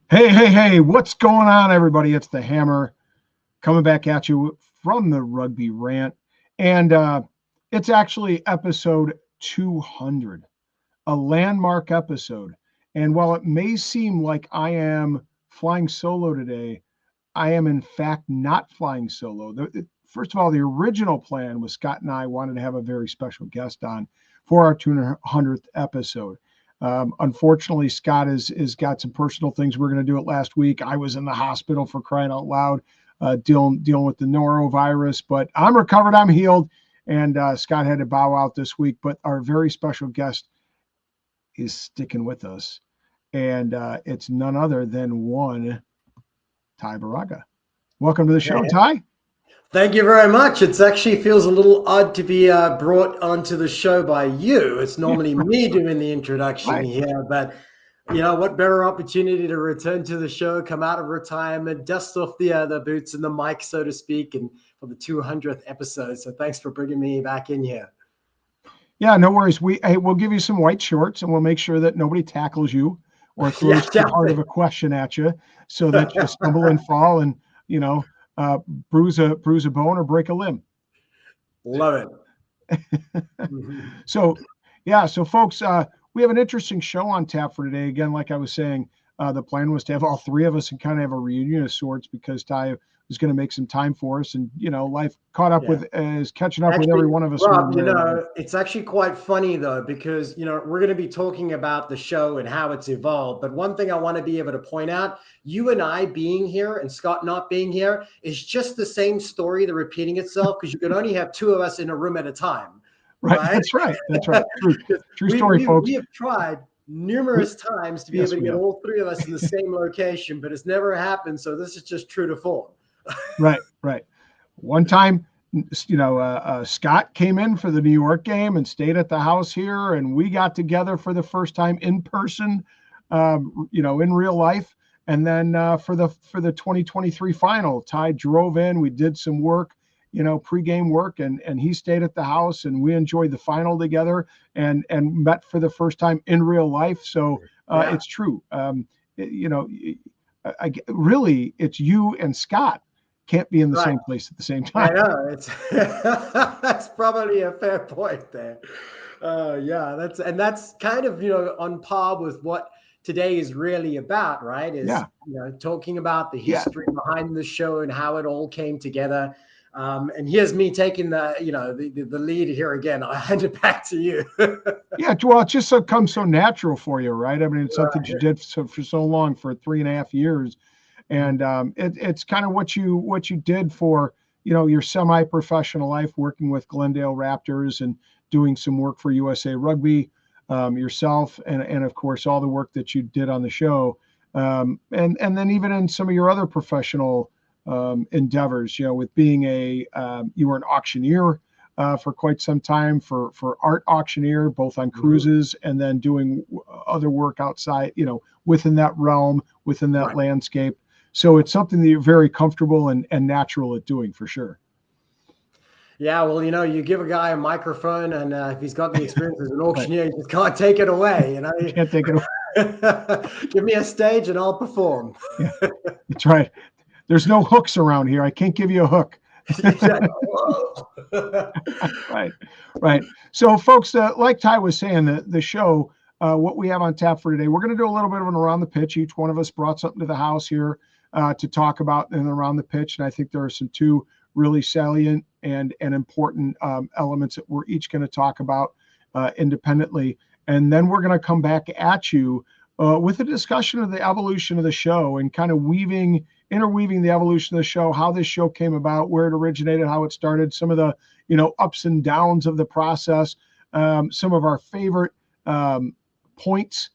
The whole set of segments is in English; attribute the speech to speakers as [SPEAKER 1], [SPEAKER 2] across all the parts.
[SPEAKER 1] Hey, what's going on, everybody? It's the Hammer coming back at you from the Rugby Rant. And it's actually episode 200, a landmark episode. And while it may seem like I am flying solo today, I am in fact not flying solo. First of all, the original plan was Scott and I wanted to have a very special guest on for our 200th episode. Unfortunately, Scott has got some personal things. We're going to do it last week. I was in the hospital for crying out loud, dealing with the norovirus, but I'm recovered. I'm healed. And Scott had to bow out this week. But our very special guest is sticking with us, and it's none other than one Ty Baraga. Welcome to the show, Ty.
[SPEAKER 2] Thank you very much. It actually feels a little odd to be brought onto the show by you. It's normally me doing the introduction
[SPEAKER 1] Right.
[SPEAKER 2] here, but you know what better opportunity to return to the show, come out of retirement, dust off the boots and the mic, so to speak, and for the 200th episode. So thanks for bringing me back in here.
[SPEAKER 1] Yeah, no worries. We'll give you some white shorts, and we'll make sure that nobody tackles you or throws too hard of a question at you, so that you stumble and fall and bruise a bone or break a limb.
[SPEAKER 2] Love it.
[SPEAKER 1] So folks, we have an interesting show on tap for today. Again, like I was saying, the plan was to have all three of us and kind of have a reunion of sorts, because Ty was going to make some time for us, and life caught up with is catching up with every one of us.
[SPEAKER 2] Rob, it's actually quite funny though, because we're going to be talking about the show and how it's evolved. But one thing I want to be able to point out, you and I being here and Scott not being here is just the same story, the repeating itself, because you can only have two of us in a room at a time.
[SPEAKER 1] Right? That's right. True story, folks.
[SPEAKER 2] We have tried numerous times to be able to get all three of us in the same location, but it's never happened. So this is just true to form.
[SPEAKER 1] Right. One time, Scott came in for the New York game and stayed at the house here, and we got together for the first time in person, in real life. And then for the 2023 final, Ty drove in. We did some work, pregame work, and he stayed at the house, and we enjoyed the final together and met for the first time in real life. So it's true. Really, it's you and Scott can't be in the same place at the same time.
[SPEAKER 2] I know, that's probably a fair point there. That's kind of on par with what today is really about, right? Talking about the history behind the show and how it all came together. And here's me taking the lead here again. I hand it back to you.
[SPEAKER 1] Well, it just comes so natural for you, right? I mean, it's something you did for so long, for 3.5 years. And it's kind of what you did for your semi-professional life, working with Glendale Raptors and doing some work for USA Rugby yourself, and of course all the work that you did on the show, and then even in some of your other professional endeavors, with being you were an auctioneer for quite some time for art auctioneer, both on cruises and then doing other work outside, within that realm, within that landscape. So it's something that you're very comfortable and natural at doing, for sure.
[SPEAKER 2] Yeah, well, you give a guy a microphone, and if he's got the experience as an auctioneer, you just can't take it away.
[SPEAKER 1] You can't take it away.
[SPEAKER 2] Give me a stage and I'll perform.
[SPEAKER 1] Yeah, that's right. There's no hooks around here. I can't give you a hook. Right. So, folks, like Ty was saying, the show, what we have on tap for today, we're going to do a little bit of an around the pitch. Each one of us brought something to the house here to talk about and around the pitch. And I think there are some two really salient and important elements that we're each going to talk about independently. And then we're going to come back at you with a discussion of the evolution of the show and kind of interweaving the evolution of the show, how this show came about, where it originated, how it started, some of the ups and downs of the process, some of our favorite points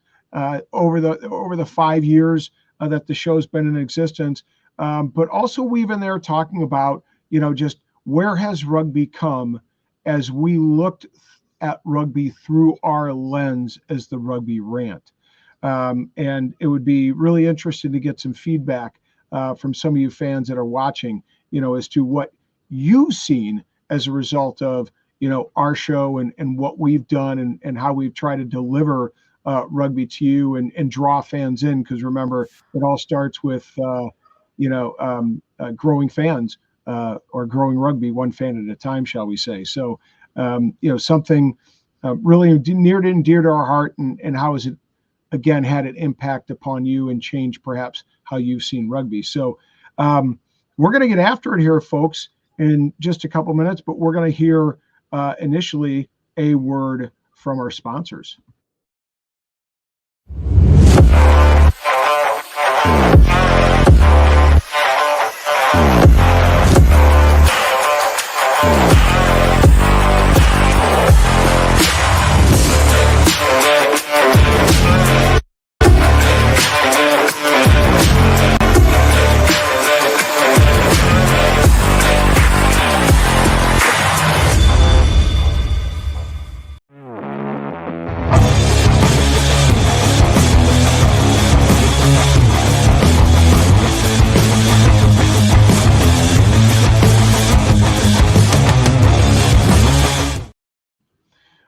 [SPEAKER 1] over the 5 years that the show's been in existence, but also weave in there talking about just where has rugby come as we looked at rugby through our lens as the Rugby Rant. And it would be really interesting to get some feedback from some of you fans that are watching, as to what you've seen as a result of, our show and what we've done and how we've tried to deliver rugby to you and draw fans in? Because remember, it all starts with growing fans or growing rugby one fan at a time, shall we say? So something really near and dear to our heart, and how has it again had an impact upon you and changed perhaps how you've seen rugby? So we're going to get after it here, folks, in just a couple minutes, but we're going to hear initially a word from our sponsors.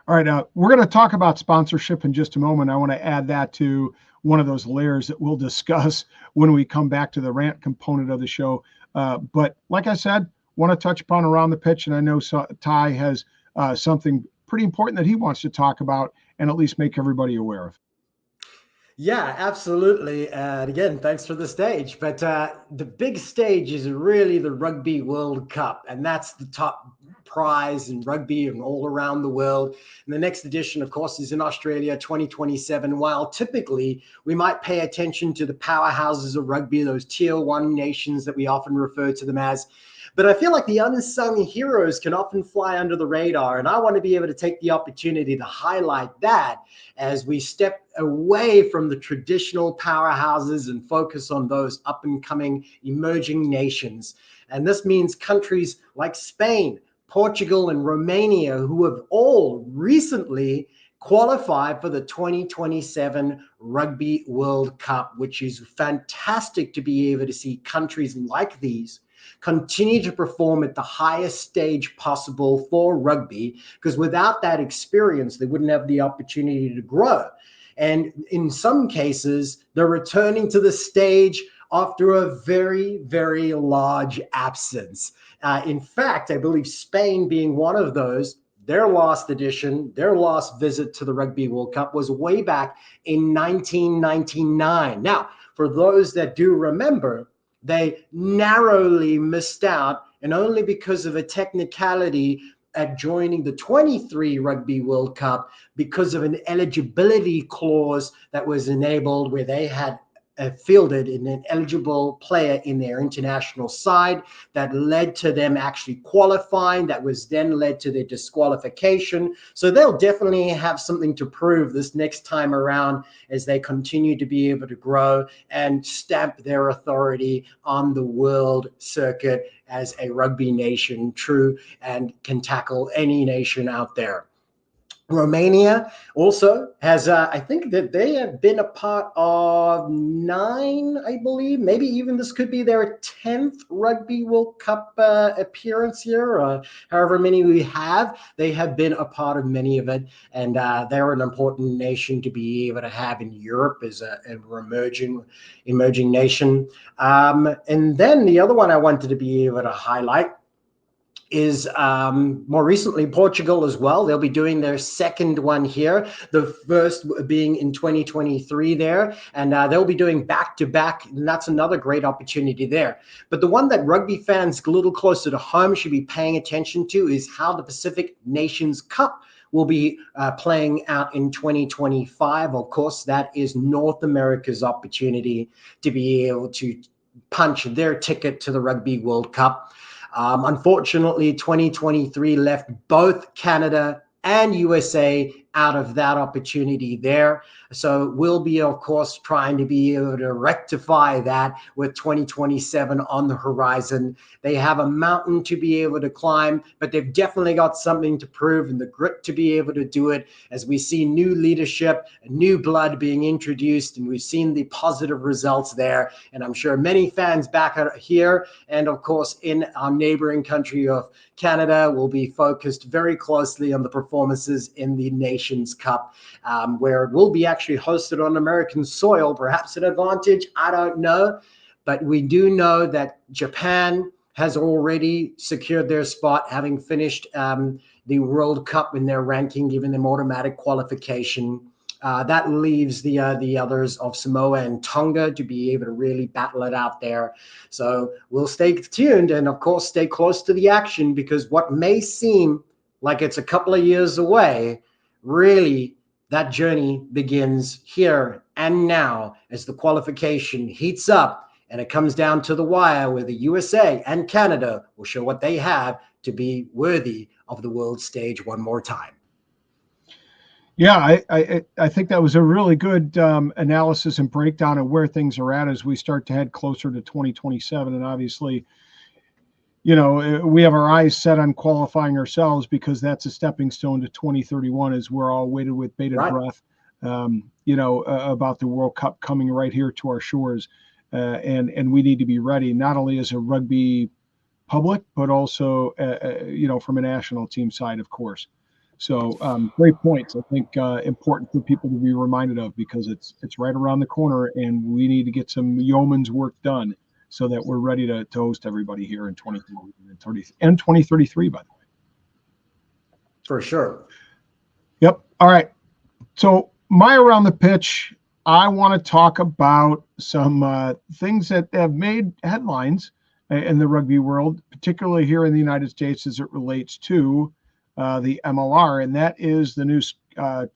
[SPEAKER 1] All right, we're going to talk about sponsorship in just a moment. I want to add that to one of those layers that we'll discuss when we come back to the rant component of the show. But like I said, want to touch upon around the pitch, and I know Ty has something pretty important that he wants to talk about and at least make everybody aware of.
[SPEAKER 2] Yeah, absolutely. And again, thanks for the stage. But the big stage is really the Rugby World Cup, and that's the top prize in rugby and all around the world. And the next edition, of course, is in Australia, 2027. While typically we might pay attention to the powerhouses of rugby, those tier one nations that we often refer to them as. But I feel like the unsung heroes can often fly under the radar. And I want to be able to take the opportunity to highlight that as we step away from the traditional powerhouses and focus on those up and coming emerging nations. And this means countries like Spain, Portugal, and Romania, who have all recently qualified for the 2027 Rugby World Cup, which is fantastic to be able to see countries like these continue to perform at the highest stage possible for rugby, because without that experience, they wouldn't have the opportunity to grow. And in some cases, they're returning to the stage after a very, very large absence. In fact, I believe Spain being one of those, their last edition, their last visit to the Rugby World Cup was way back in 1999. Now, for those that do remember, they narrowly missed out, and only because of a technicality at joining the 23 Rugby World Cup, because of an eligibility clause that was enabled where they had fielded an eligible player in their international side that led to them actually qualifying, that was then led to their disqualification. So they'll definitely have something to prove this next time around as they continue to be able to grow and stamp their authority on the world circuit as a rugby nation, true, and can tackle any nation out there. Romania also has, I think that they have been a part of 9, I believe, maybe even this could be their 10th Rugby World Cup appearance here, however many we have. They have been a part of many of it, and they're an important nation to be able to have in Europe as an emerging nation. And then the other one I wanted to be able to highlight is more recently Portugal as well. They'll be doing their second one here, the first being in 2023 there, and they'll be doing back-to-back, and that's another great opportunity there. But the one that rugby fans a little closer to home should be paying attention to is how the Pacific Nations Cup will be playing out in 2025. Of course, that is North America's opportunity to be able to punch their ticket to the Rugby World Cup. Unfortunately, 2023 left both Canada and USA out of that opportunity there. So we'll be, of course, trying to be able to rectify that with 2027 on the horizon. They have a mountain to be able to climb, but they've definitely got something to prove and the grit to be able to do it, as we see new leadership, new blood being introduced, and we've seen the positive results there. And I'm sure many fans back here and, of course, in our neighboring country of Canada will be focused very closely on the performances in the nation Nations Cup, where it will be actually hosted on American soil, perhaps an advantage. I don't know. But we do know that Japan has already secured their spot, having finished the World Cup in their ranking, giving them automatic qualification. That leaves the others of Samoa and Tonga to be able to really battle it out there. So we'll stay tuned and, of course, stay close to the action, because what may seem like it's a couple of years away, really, that journey begins here and now as the qualification heats up. And it comes down to the wire where the USA and Canada will show what they have to be worthy of the world stage one more time.
[SPEAKER 1] Yeah, I think that was a really good analysis and breakdown of where things are at as we start to head closer to 2027. And obviously, we have our eyes set on qualifying ourselves, because that's a stepping stone to 2031, as we're all waited with bated breath, about the World Cup coming right here to our shores. And we need to be ready, not only as a rugby public, but also, from a national team side, of course. So great points. I think important for people to be reminded of, because it's right around the corner, and we need to get some yeoman's work done so that we're ready to host everybody here in 2030 and 2033, by the way.
[SPEAKER 2] For sure.
[SPEAKER 1] Yep. All right. So my around the pitch, I want to talk about some things that have made headlines in the rugby world, particularly here in the United States, as it relates to the MLR, and that is the new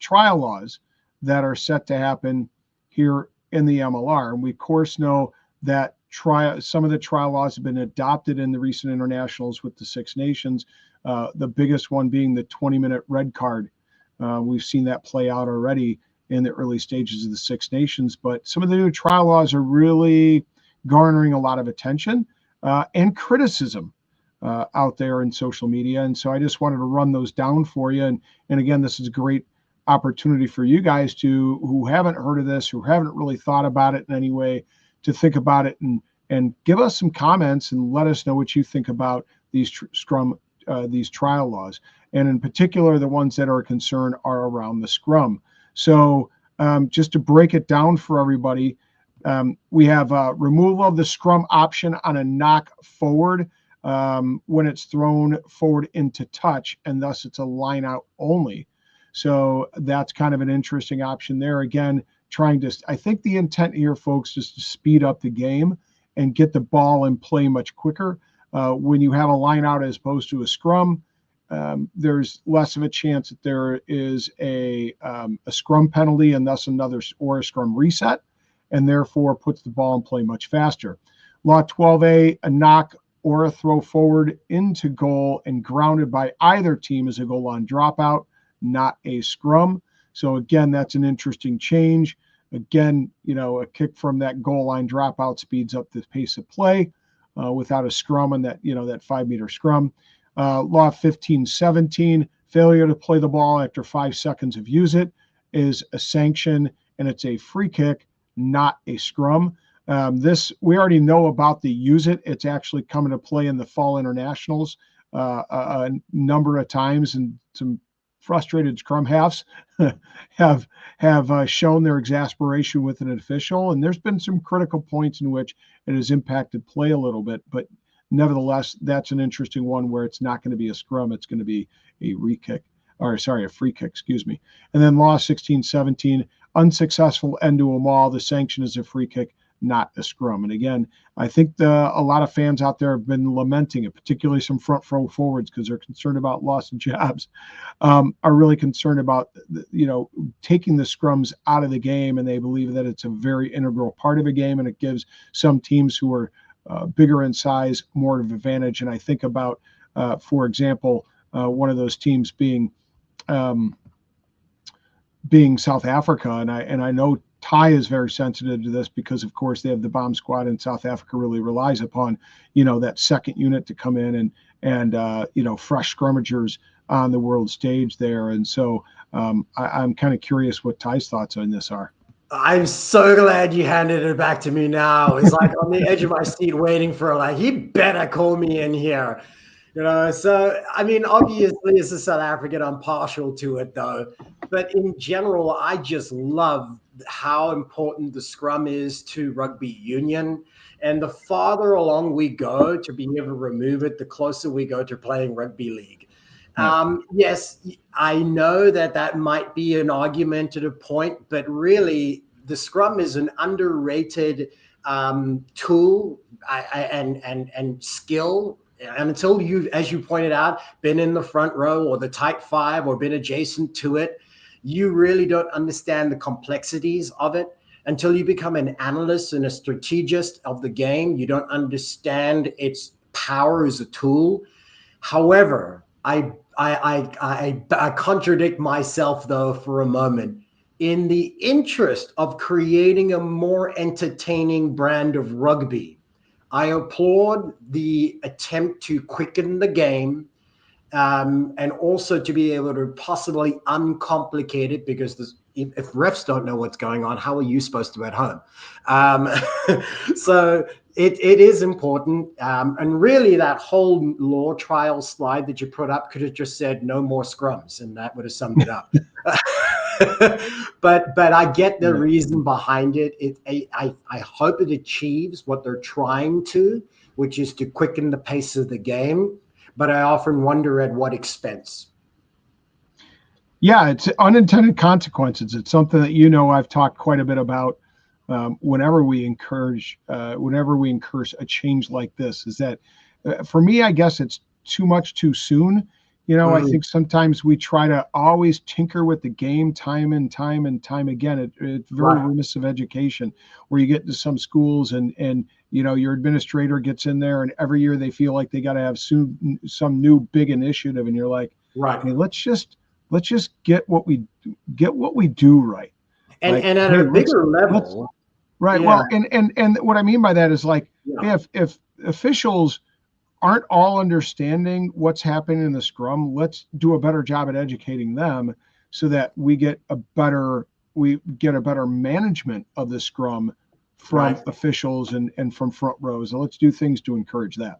[SPEAKER 1] trial laws that are set to happen here in the MLR. And we, of course, know that some of the trial laws have been adopted in the recent internationals with the Six Nations, the biggest one being the 20-minute red card. We've seen that play out already in the early stages of the Six Nations, but some of the new trial laws are really garnering a lot of attention and criticism out there in social media. And so I just wanted to run those down for you. And again, this is a great opportunity for you guys who haven't heard of this, who haven't really thought about it in any way, to think about it and give us some comments and let us know what you think about these these trial laws. And in particular, the ones that are a concern are around the scrum. So just to break it down for everybody, we have removal of the scrum option on a knock forward when it's thrown forward into touch, and thus it's a line out only. So that's kind of an interesting option there. Again, I think the intent here, folks, is to speed up the game and get the ball in play much quicker. When you have a line out as opposed to a scrum, there's less of a chance that there is a scrum penalty, and thus a scrum reset, and therefore puts the ball in play much faster. Law 12A, a knock or a throw forward into goal and grounded by either team is a goal line dropout, not a scrum. So again, that's an interesting change. Again, a kick from that goal line dropout speeds up the pace of play without a scrum, and that 5-meter scrum. Law 1517, failure to play the ball after 5 seconds of use it is a sanction, and it's a free kick, not a scrum. This, we already know about the use it. It's actually come into play in the fall internationals a number of times, and some frustrated scrum halves have shown their exasperation with an official, and there's been some critical points in which it has impacted play a little bit, but nevertheless, that's an interesting one where it's not going to be a scrum, it's going to be a free kick, excuse me. And then law 1617, unsuccessful end to a maul, the sanction is a free kick, not a scrum. And again, I think a lot of fans out there have been lamenting it, particularly some front row forwards, because they're concerned about loss of jobs, are really concerned about taking the scrums out of the game, and they believe that it's a very integral part of a game, and it gives some teams who are bigger in size more of an advantage. And I think about, for example, one of those teams being South Africa, and I know Ty is very sensitive to this, because of course they have the bomb squad, and South Africa really relies upon that second unit to come in and fresh scrummagers on the world stage there. And so I'm kind of curious what Ty's thoughts on this are.
[SPEAKER 2] I'm so glad you handed it back to me now. It's like on the edge of my seat waiting for he better call me in here. So, I mean, obviously as a South African, I'm partial to it though. But in general, I just love how important the scrum is to rugby union. And the farther along we go to being able to remove it, the closer we go to playing rugby league. Yes, I know that that might be an argumentative point, but really the scrum is an underrated tool and skill. And until you, as you pointed out, been in the front row or the tight five or been adjacent to it, you really don't understand the complexities of it. Until you become an analyst and a strategist of the game, you don't understand its power as a tool. However, I contradict myself though for a moment. In the interest of creating a more entertaining brand of rugby, I applaud the attempt to quicken the game, and also to be able to possibly uncomplicate it, because if refs don't know what's going on, how are you supposed to at home? So it is important. And really that whole law trial slide that you put up could have just said no more scrums, and that would have summed it up. but I get the reason behind it. I hope it achieves what they're trying to, which is to quicken the pace of the game. But I often wonder at what expense.
[SPEAKER 1] Yeah, it's unintended consequences. It's something that, I've talked quite a bit about whenever we encourage a change like this, is that for me, I guess it's too much too soon. I think sometimes we try to always tinker with the game time and time again. It's very remiss of education, where you get into some schools and your administrator gets in there, and every year they feel like they got to have some new big initiative, and you're like, hey, let's just get what we do right.
[SPEAKER 2] And at a bigger level.
[SPEAKER 1] Right. Yeah. Well, and what I mean by that is like, if officials aren't all understanding what's happening in the scrum, let's do a better job at educating them so that we get a better management of the scrum from officials and from front rows. And let's do things to encourage that.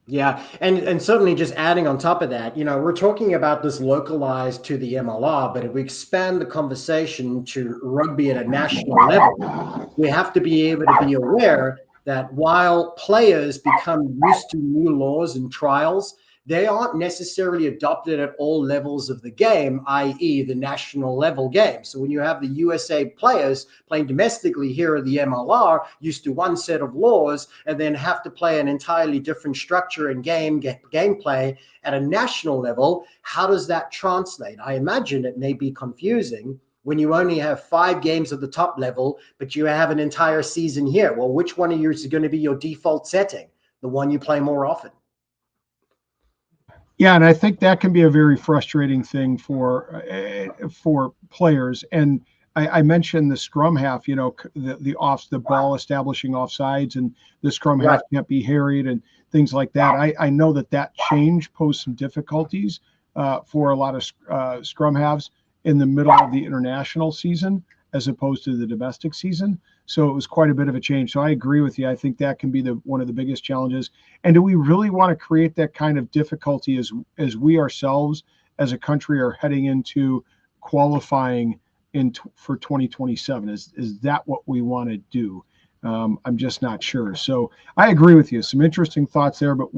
[SPEAKER 2] Yeah, and certainly just adding on top of that, we're talking about this localized to the MLR, but if we expand the conversation to rugby at a national level, we have to be able to be aware that while players become used to new laws and trials, they aren't necessarily adopted at all levels of the game, i.e. the national level game. So when you have the USA players playing domestically here at the MLR, used to one set of laws, and then have to play an entirely different structure and gameplay at a national level, how does that translate? I imagine it may be confusing when you only have 5 games at the top level, but you have an entire season here. Well, which one of yours is going to be your default setting? The one you play more often.
[SPEAKER 1] Yeah, and I think that can be a very frustrating thing for players. And I mentioned the scrum half, the ball establishing offsides, and the scrum half can't be harried and things like that. I know that change posed some difficulties for a lot of scrum halves in the middle of the international season as opposed to the domestic season. So it was quite a bit of a change. So I agree with you. I think that can be one of the biggest challenges. And do we really want to create that kind of difficulty as we ourselves as a country are heading into qualifying for 2027? Is that what we want to do? I'm just not sure. So I agree with you. Some interesting thoughts there, but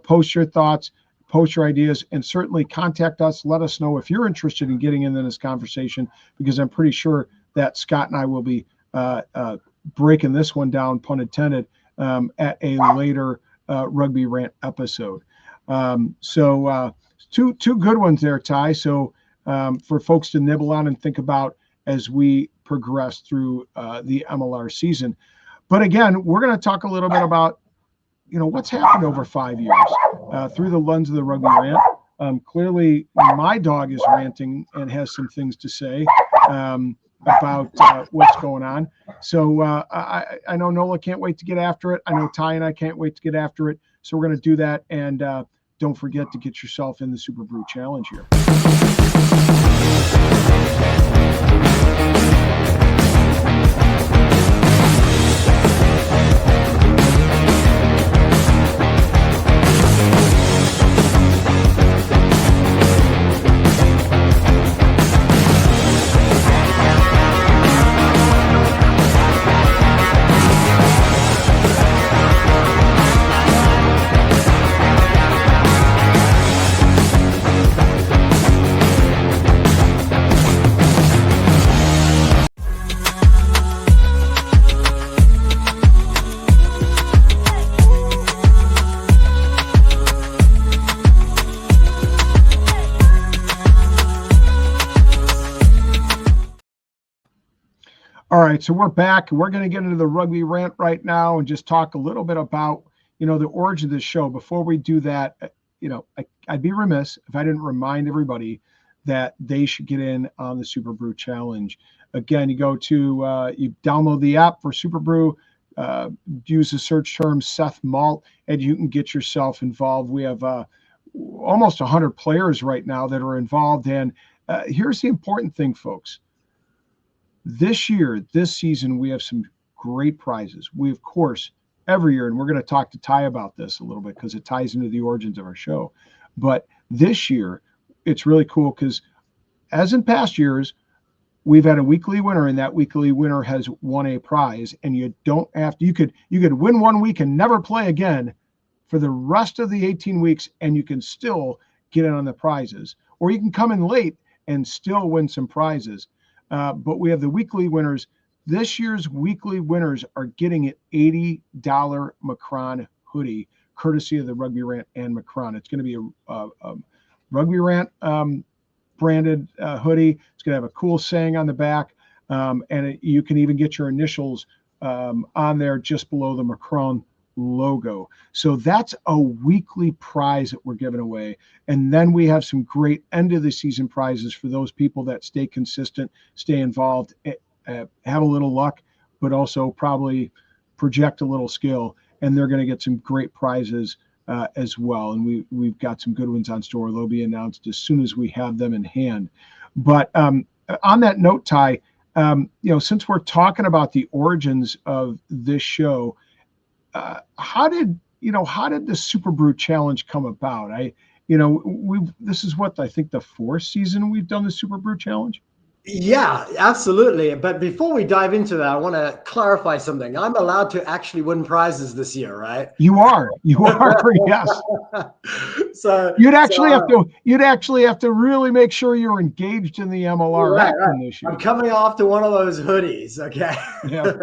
[SPEAKER 1] post your thoughts, post your ideas, and certainly contact us. Let us know if you're interested in getting into this conversation, because I'm pretty sure that Scott and I will be breaking this one down, pun intended, at a later Rugby Rant episode. So two good ones there, Ty. So for folks to nibble on and think about as we progress through the MLR season. But again, we're going to talk a little bit about what's happened over 5 years through the lens of the Rugby Rant. Clearly, my dog is ranting and has some things to say about what's going on. So I know Nola can't wait to get after it. I know Ty and I can't wait to get after it. So we're going to do that. And don't forget to get yourself in the Super Brew Challenge here. All right, so we're back. We're going to get into the rugby rant right now and just talk a little bit about, the origin of this show. Before we do that, I'd be remiss if I didn't remind everybody that they should get in on the Super Brew Challenge. Again, you go to, you download the app for Super Brew, use the search term Seth Malt, and you can get yourself involved. We have almost 100 players right now that are involved. And here's the important thing, folks. This season, we have some great prizes. We, of course, every year, and we're going to talk to Ty about this a little bit because it ties into the origins of our show. But this year, it's really cool because, as in past years, we've had a weekly winner, and that weekly winner has won a prize. And you don't have to. You could win one week and never play again for the rest of the 18 weeks, and you can still get in on the prizes, or you can come in late and still win some prizes. But we have the weekly winners. This year's weekly winners are getting an $80 Macron hoodie, courtesy of the Rugby Rant and Macron. It's going to be a Rugby Rant branded hoodie. It's going to have a cool saying on the back, and you can even get your initials on there just below the Macron logo. So that's a weekly prize that we're giving away. And then we have some great end of the season prizes for those people that stay consistent, stay involved, have a little luck, but also probably project a little skill. And they're going to get some great prizes as well. And we've got some good ones on store. They'll be announced as soon as we have them in hand. But on that note, Ty, since we're talking about the origins of this show, how did the Super Brew Challenge come about? This is what I think the 4th season we've done the Super Brew Challenge.
[SPEAKER 2] Yeah, absolutely. But before we dive into that, I want to clarify something. I'm allowed to actually win prizes this year, right?
[SPEAKER 1] You are, yes.
[SPEAKER 2] So
[SPEAKER 1] you'd actually have to really make sure you're engaged in the MLR action this year.
[SPEAKER 2] I'm coming off to one of those hoodies, okay?
[SPEAKER 1] Yeah.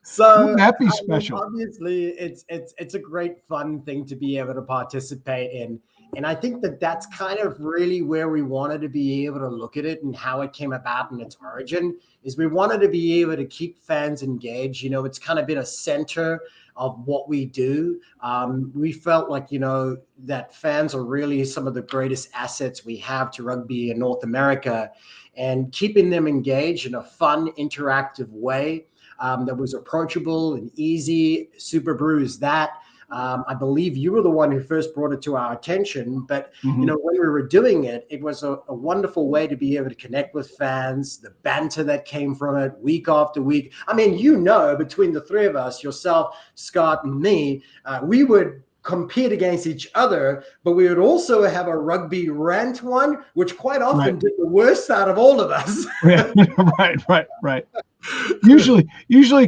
[SPEAKER 2] So
[SPEAKER 1] wouldn't that be special?
[SPEAKER 2] Obviously, it's a great fun thing to be able to participate in, and I think that's kind of really where we wanted to be able to look at it and how it came about in its origin. Is we wanted to be able to keep fans engaged. It's kind of been a center of what we do. We felt like that fans are really some of the greatest assets we have to rugby in North America, and keeping them engaged in a fun, interactive way. That was approachable and easy. Super Brew is that. I believe you were the one who first brought it to our attention, but when we were doing it, it was a wonderful way to be able to connect with fans, the banter that came from it week after week. I mean, between the three of us, yourself, Scott, and me, we would compete against each other, but we would also have a Rugby Rant one, which quite often did the worst out of all of us.
[SPEAKER 1] Right. Usually,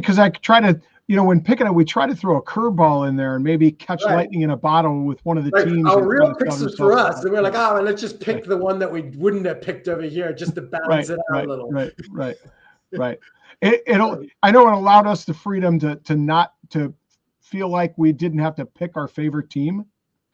[SPEAKER 1] because I try to, when picking it, we try to throw a curveball in there and maybe catch lightning in a bottle with one of the teams.
[SPEAKER 2] Our real picks was for us, and we're like, let's just pick the one that we wouldn't have picked over here, just to balance it out a little.
[SPEAKER 1] Right. I know it allowed us the freedom to not to feel like we didn't have to pick our favorite team.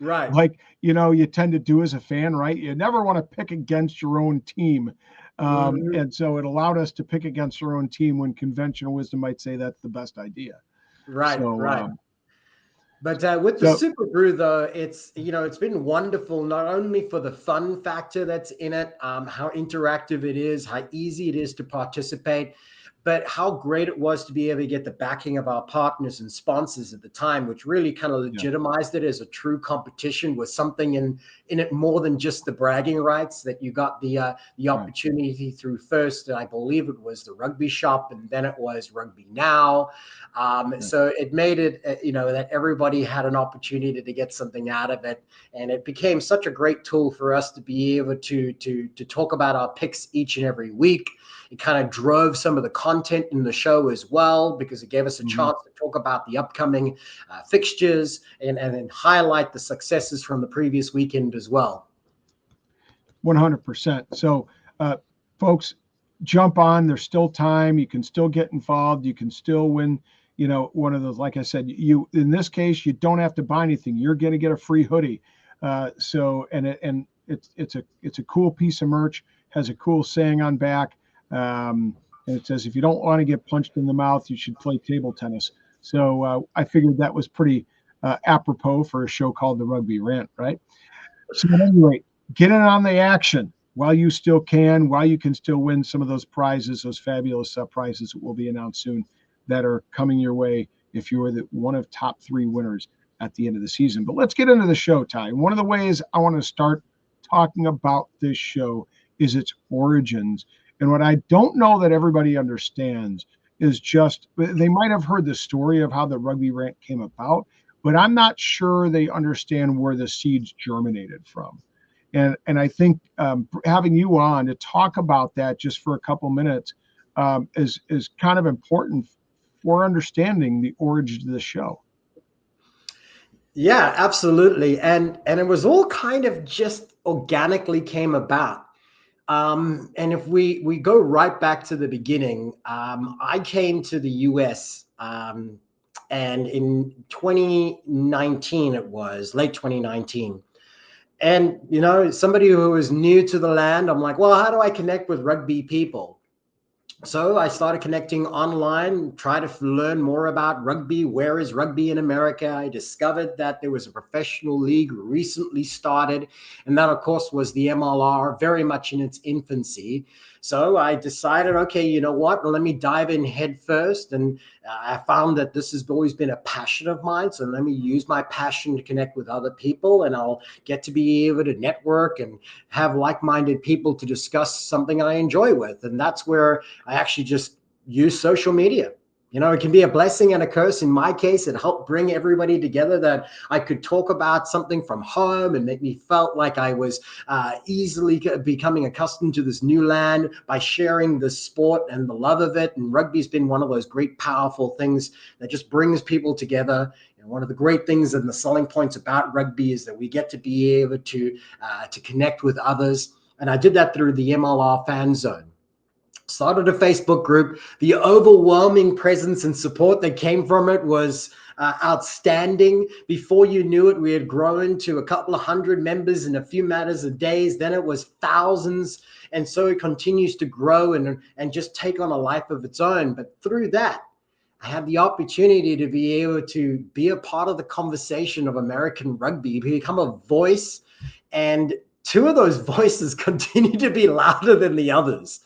[SPEAKER 2] Right.
[SPEAKER 1] Like, you tend to do as a fan, right? You never want to pick against your own team. And so it allowed us to pick against our own team when conventional wisdom might say that's the best idea.
[SPEAKER 2] Right. But with the Super Brew, though, it's been wonderful, not only for the fun factor that's in it, how interactive it is, how easy it is to participate, but how great it was to be able to get the backing of our partners and sponsors at the time, which really kind of legitimized it as a true competition with something in it more than just the bragging rights, that you got the opportunity through first, I believe it was the Rugby Shop, and then it was Rugby Now. So it made it, that everybody had an opportunity to get something out of it. And it became such a great tool for us to be able to talk about our picks each and every week. It kind of drove some of the content in the show as well, because it gave us a chance to talk about the upcoming fixtures and then highlight the successes from the previous weekend as well.
[SPEAKER 1] 100%. So, folks, jump on. There's still time. You can still get involved. You can still win, one of those. Like I said, in this case, you don't have to buy anything. You're going to get a free hoodie. It's a cool piece of merch. Has a cool saying on back. And it says, if you don't want to get punched in the mouth, you should play table tennis. So I figured that was pretty apropos for a show called the Rugby Rant, right? So at any rate, get in on the action while you still can, while you can still win some of those prizes, those fabulous prizes that will be announced soon that are coming your way if you are one of top 3 winners at the end of the season. But let's get into the show, Ty. And one of the ways I want to start talking about this show is its origins. And what I don't know that everybody understands is just they might have heard the story of how the Rugby Rant came about, but I'm not sure they understand where the seeds germinated from. And I think having you on to talk about that just for a couple minutes is kind of important for understanding the origin of the show.
[SPEAKER 2] Yeah, absolutely. And it was all kind of just organically came about. And if we go right back to the beginning, I came to the US and in 2019, it was late 2019. And, you know, somebody who was new to the land, I'm like, well, how do I connect with rugby people? So I started connecting online, try to learn more about rugby. Where is rugby in America? I discovered that there was a professional league recently started, and that, of course, was the MLR, very much in its infancy. So I decided, okay, you know what? Well, let me dive in head first. And I found that this has always been a passion of mine. So let me use my passion to connect with other people, and I'll get to be able to network and have like-minded people to discuss something I enjoy with. And that's where I actually just use social media. You know, it can be a blessing and a curse. In my case, it helped bring everybody together, that I could talk about something from home and make me felt like I was easily becoming accustomed to this new land by sharing the sport and the love of it. And rugby's been one of those great, powerful things that just brings people together. And one of the great things and the selling points about rugby is that we get to be able to connect with others. And I did that through the MLR Fan Zone. Started a Facebook group. The overwhelming presence and support that came from it was outstanding. Before you knew it, we had grown to a couple of hundred members in a few matters of days. Then it was thousands. And so it continues to grow and just take on a life of its own. But through that, I had the opportunity to be able to be a part of the conversation of American rugby, become a voice. And 2 of those voices continue to be louder than the others.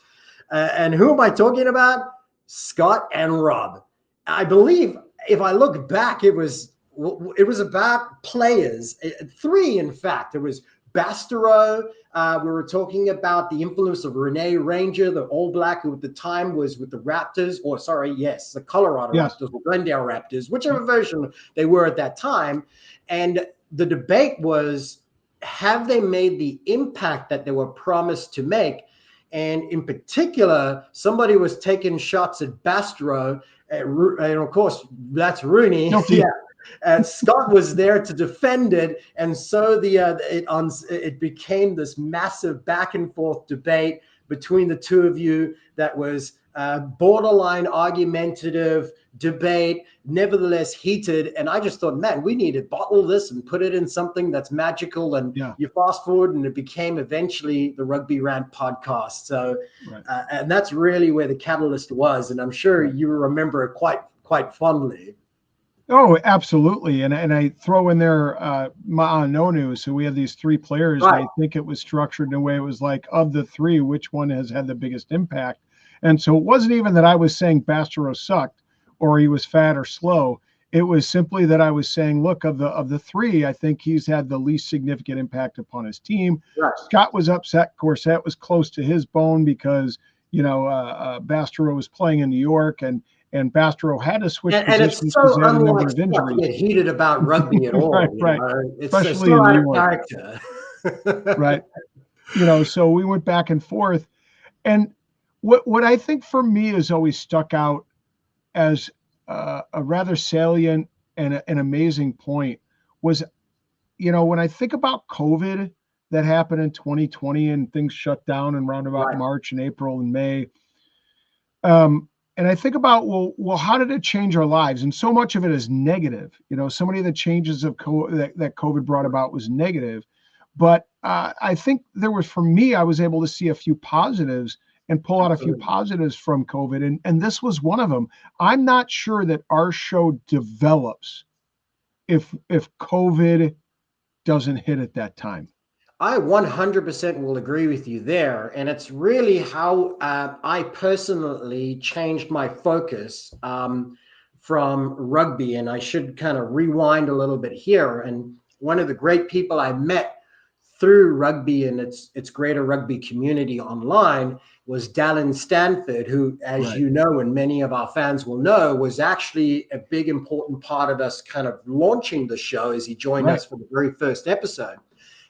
[SPEAKER 2] And who am I talking about? Scott and Rob. I believe if I look back, it was about players. 3, in fact. It was Bastereau. We were talking about the influence of Rene Ranger, the All Black, who at the time was with the Raptors, the Colorado Raptors, or Glendale Raptors, whichever version they were at that time. And the debate was, have they made the impact that they were promised to make? And in particular, somebody was taking shots at Bastereau, and of course, that's Rooney.
[SPEAKER 1] Guilty.
[SPEAKER 2] Yeah. And Scott was there to defend it, and so it became this massive back and forth debate between the 2 of you that was borderline argumentative debate, nevertheless heated. And I just thought, man, we need to bottle this and put it in something that's magical. And you fast forward, and it became eventually the Rugby Rant podcast. So, and that's really where the catalyst was. And I'm sure you remember it quite fondly.
[SPEAKER 1] Oh, absolutely. And I throw in there Ma'anonu. So we have these 3 players. Right. I think it was structured in a way it was like, of the 3, which one has had the biggest impact? And so it wasn't even that I was saying Bastereau sucked or he was fat or slow. It was simply that I was saying, look, of the 3, I think he's had the least significant impact upon his team. Right. Scott was upset. Of course, that was close to his bone because, Bastereau was playing in New York, and Bastereau had to switch positions because he had a number of injuries.
[SPEAKER 2] Get heated about rugby at all.
[SPEAKER 1] Right.
[SPEAKER 2] Especially in New York.
[SPEAKER 1] Right. So we went back and forth. And what I think for me has always stuck out as a rather salient and an amazing point was, when I think about COVID that happened in 2020 and things shut down in round about March and April and May. And I think about, well, how did it change our lives? And so much of it is negative. So many of the changes of that COVID brought about was negative. But I think for me, I was able to see a few positives and pull out a few
[SPEAKER 2] Absolutely.
[SPEAKER 1] positives from COVID. And this was one of them. I'm not sure that our show develops if COVID doesn't hit at that time.
[SPEAKER 2] I 100% will agree with you there. And it's really how I personally changed my focus from rugby. And I should kind of rewind a little bit here. And one of the great people I met through rugby and its greater rugby community online was Dallin Stanford, who, as
[SPEAKER 1] Right.
[SPEAKER 2] you know, and many of our fans will know, was actually a big important part of us kind of launching the show as he joined
[SPEAKER 1] Right.
[SPEAKER 2] us for the very first episode.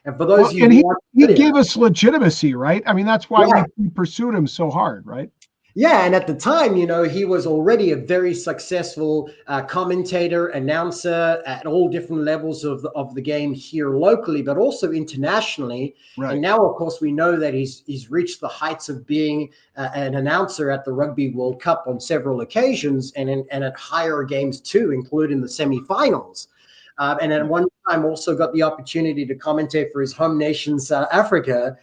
[SPEAKER 2] And for those
[SPEAKER 1] Well,
[SPEAKER 2] of you
[SPEAKER 1] and
[SPEAKER 2] who watch
[SPEAKER 1] he
[SPEAKER 2] the video,
[SPEAKER 1] gave us legitimacy, right? I mean, that's why
[SPEAKER 2] right.
[SPEAKER 1] we pursued him so hard, right?
[SPEAKER 2] Yeah, and at the time, he was already a very successful commentator, announcer at all different levels of the game here locally, but also internationally.
[SPEAKER 1] Right.
[SPEAKER 2] And now, of course, we know that he's reached the heights of being an announcer at the Rugby World Cup on several occasions, and at higher games too, including the semifinals. And at one time also got the opportunity to commentate for his home nation, South Africa,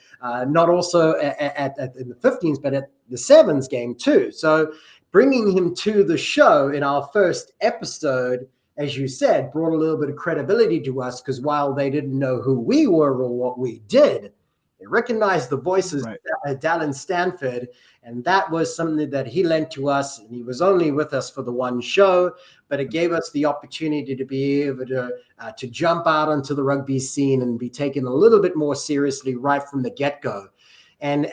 [SPEAKER 2] not also at in the 15s, but at the sevens game too. So bringing him to the show in our first episode, as you said, brought a little bit of credibility to us, because while they didn't know who we were or what we did, they recognized the voices of Dallin Stanford. And that was something that he lent to us. And he was only with us for the one show, but it gave us the opportunity to be able to jump out onto the rugby scene and be taken a little bit more seriously right from the get-go. And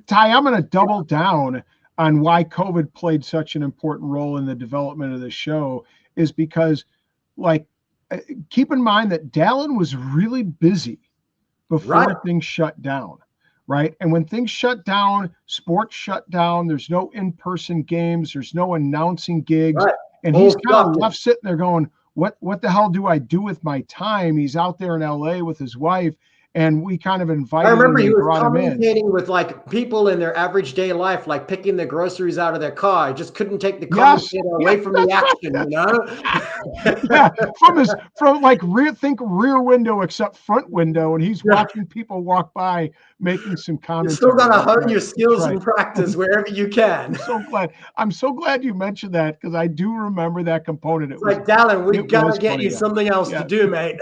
[SPEAKER 1] Ty, I'm going to double down on why COVID played such an important role in the development of the show, is because, like, keep in mind that Dallin was really busy before things shut down, right? And when things shut down, sports shut down, there's no in-person games, there's no announcing gigs. And he's kind of left sitting there going, what the hell do I do with my time? He's out there in LA with his wife. And we kind of invited him. I remember
[SPEAKER 2] he was commentating with like people in their average day life, like picking their groceries out of their car. I just couldn't take the commentator away from the action,
[SPEAKER 1] from like rear window except front window, and he's watching people walk by making some commentary.
[SPEAKER 2] You still got to hone your skills and practice wherever you can.
[SPEAKER 1] I'm so glad you mentioned that, because I do remember that component.
[SPEAKER 2] It's like, Dallin, we got to get you something else to do, mate.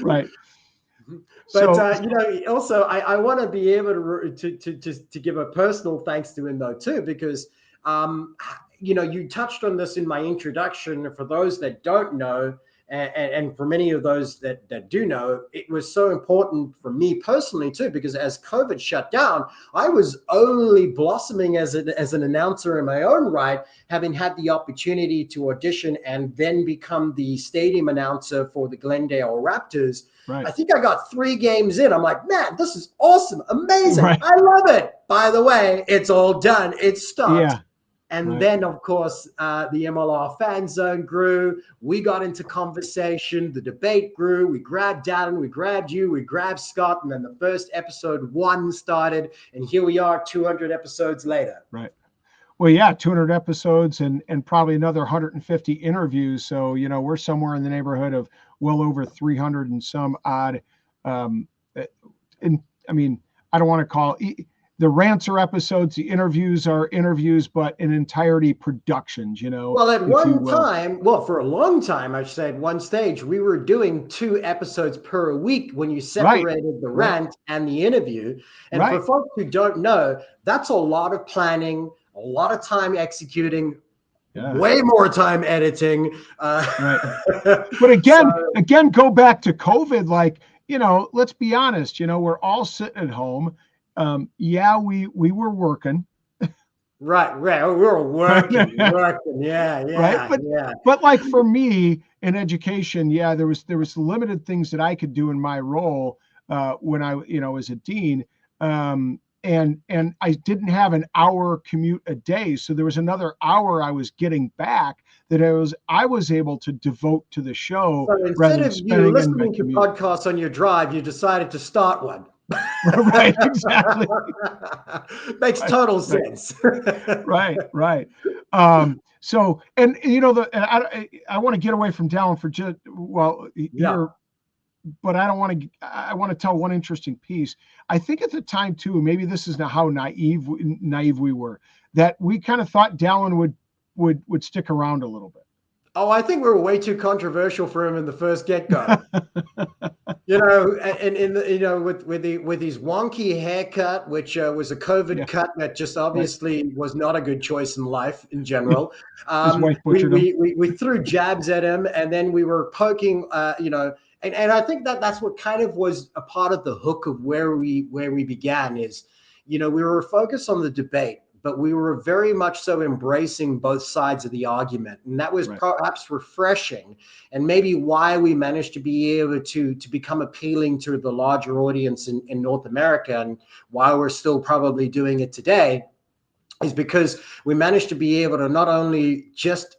[SPEAKER 1] Right.
[SPEAKER 2] But also I want to be able to give a personal thanks to him though too, because you touched on this in my introduction. For those that don't know, and for many of those that do know, it was so important for me personally too, because as COVID shut down, I was only blossoming as an announcer in my own right, having had the opportunity to audition and then become the stadium announcer for the Glendale Raptors.
[SPEAKER 1] Right.
[SPEAKER 2] I think I got 3 games in. I'm like, man, this is awesome, amazing. I love it. By the way, it's all done. It's stopped.
[SPEAKER 1] Yeah.
[SPEAKER 2] And then, of course, the MLR fan zone grew. We got into conversation. The debate grew. We grabbed Dallin. We grabbed you. We grabbed Scott. And then the first episode 1 started. And here we are 200 episodes later.
[SPEAKER 1] Right. Well, yeah, 200 episodes and probably another 150 interviews. So, we're somewhere in the neighborhood of well over 300 and some odd. And I mean, I don't want to call the rants are episodes, the interviews are interviews, but in entirety productions,
[SPEAKER 2] Well, at one time, for a long time, I should say, at one stage, we were doing 2 episodes per week when you separated the rant and the interview. And for folks who don't know, that's a lot of planning, a lot of time executing, way more time editing.
[SPEAKER 1] But again, go back to COVID, like, let's be honest, we're all sitting at home. We were working.
[SPEAKER 2] Right. We were working.
[SPEAKER 1] But like for me in education, there was limited things that I could do in my role when I, as a dean. And I didn't have an hour commute a day. So there was another hour I was getting back that I was able to devote to the show.
[SPEAKER 2] So instead of you listening to podcasts on your drive, you decided to start one.
[SPEAKER 1] Right, exactly.
[SPEAKER 2] Makes total sense.
[SPEAKER 1] Right. So, and I want to get away from Dallin for just, but I don't want to. I want to tell one interesting piece. I think at the time too, maybe this is now how naive we were, that we kind of thought Dallin would stick around a little bit.
[SPEAKER 2] Oh, I think we were way too controversial for him in the first get-go. With his wonky haircut, which was a COVID cut that just obviously was not a good choice in life in general.
[SPEAKER 1] His wife butchered him.
[SPEAKER 2] We threw jabs at him, and then we were poking, and I think that's what kind of was a part of the hook of where we began is, we were focused on the debate, but we were very much so embracing both sides of the argument. And that was perhaps refreshing, and maybe why we managed to be able to become appealing to the larger audience in North America, and why we're still probably doing it today, is because we managed to be able to not only just,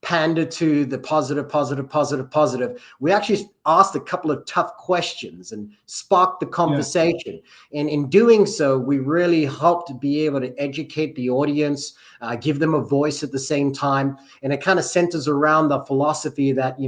[SPEAKER 2] pander to the positive. We actually asked a couple of tough questions and sparked the conversation. And in doing so, we really helped to be able to educate the audience, give them a voice at the same time. And it kind of centers around the philosophy that,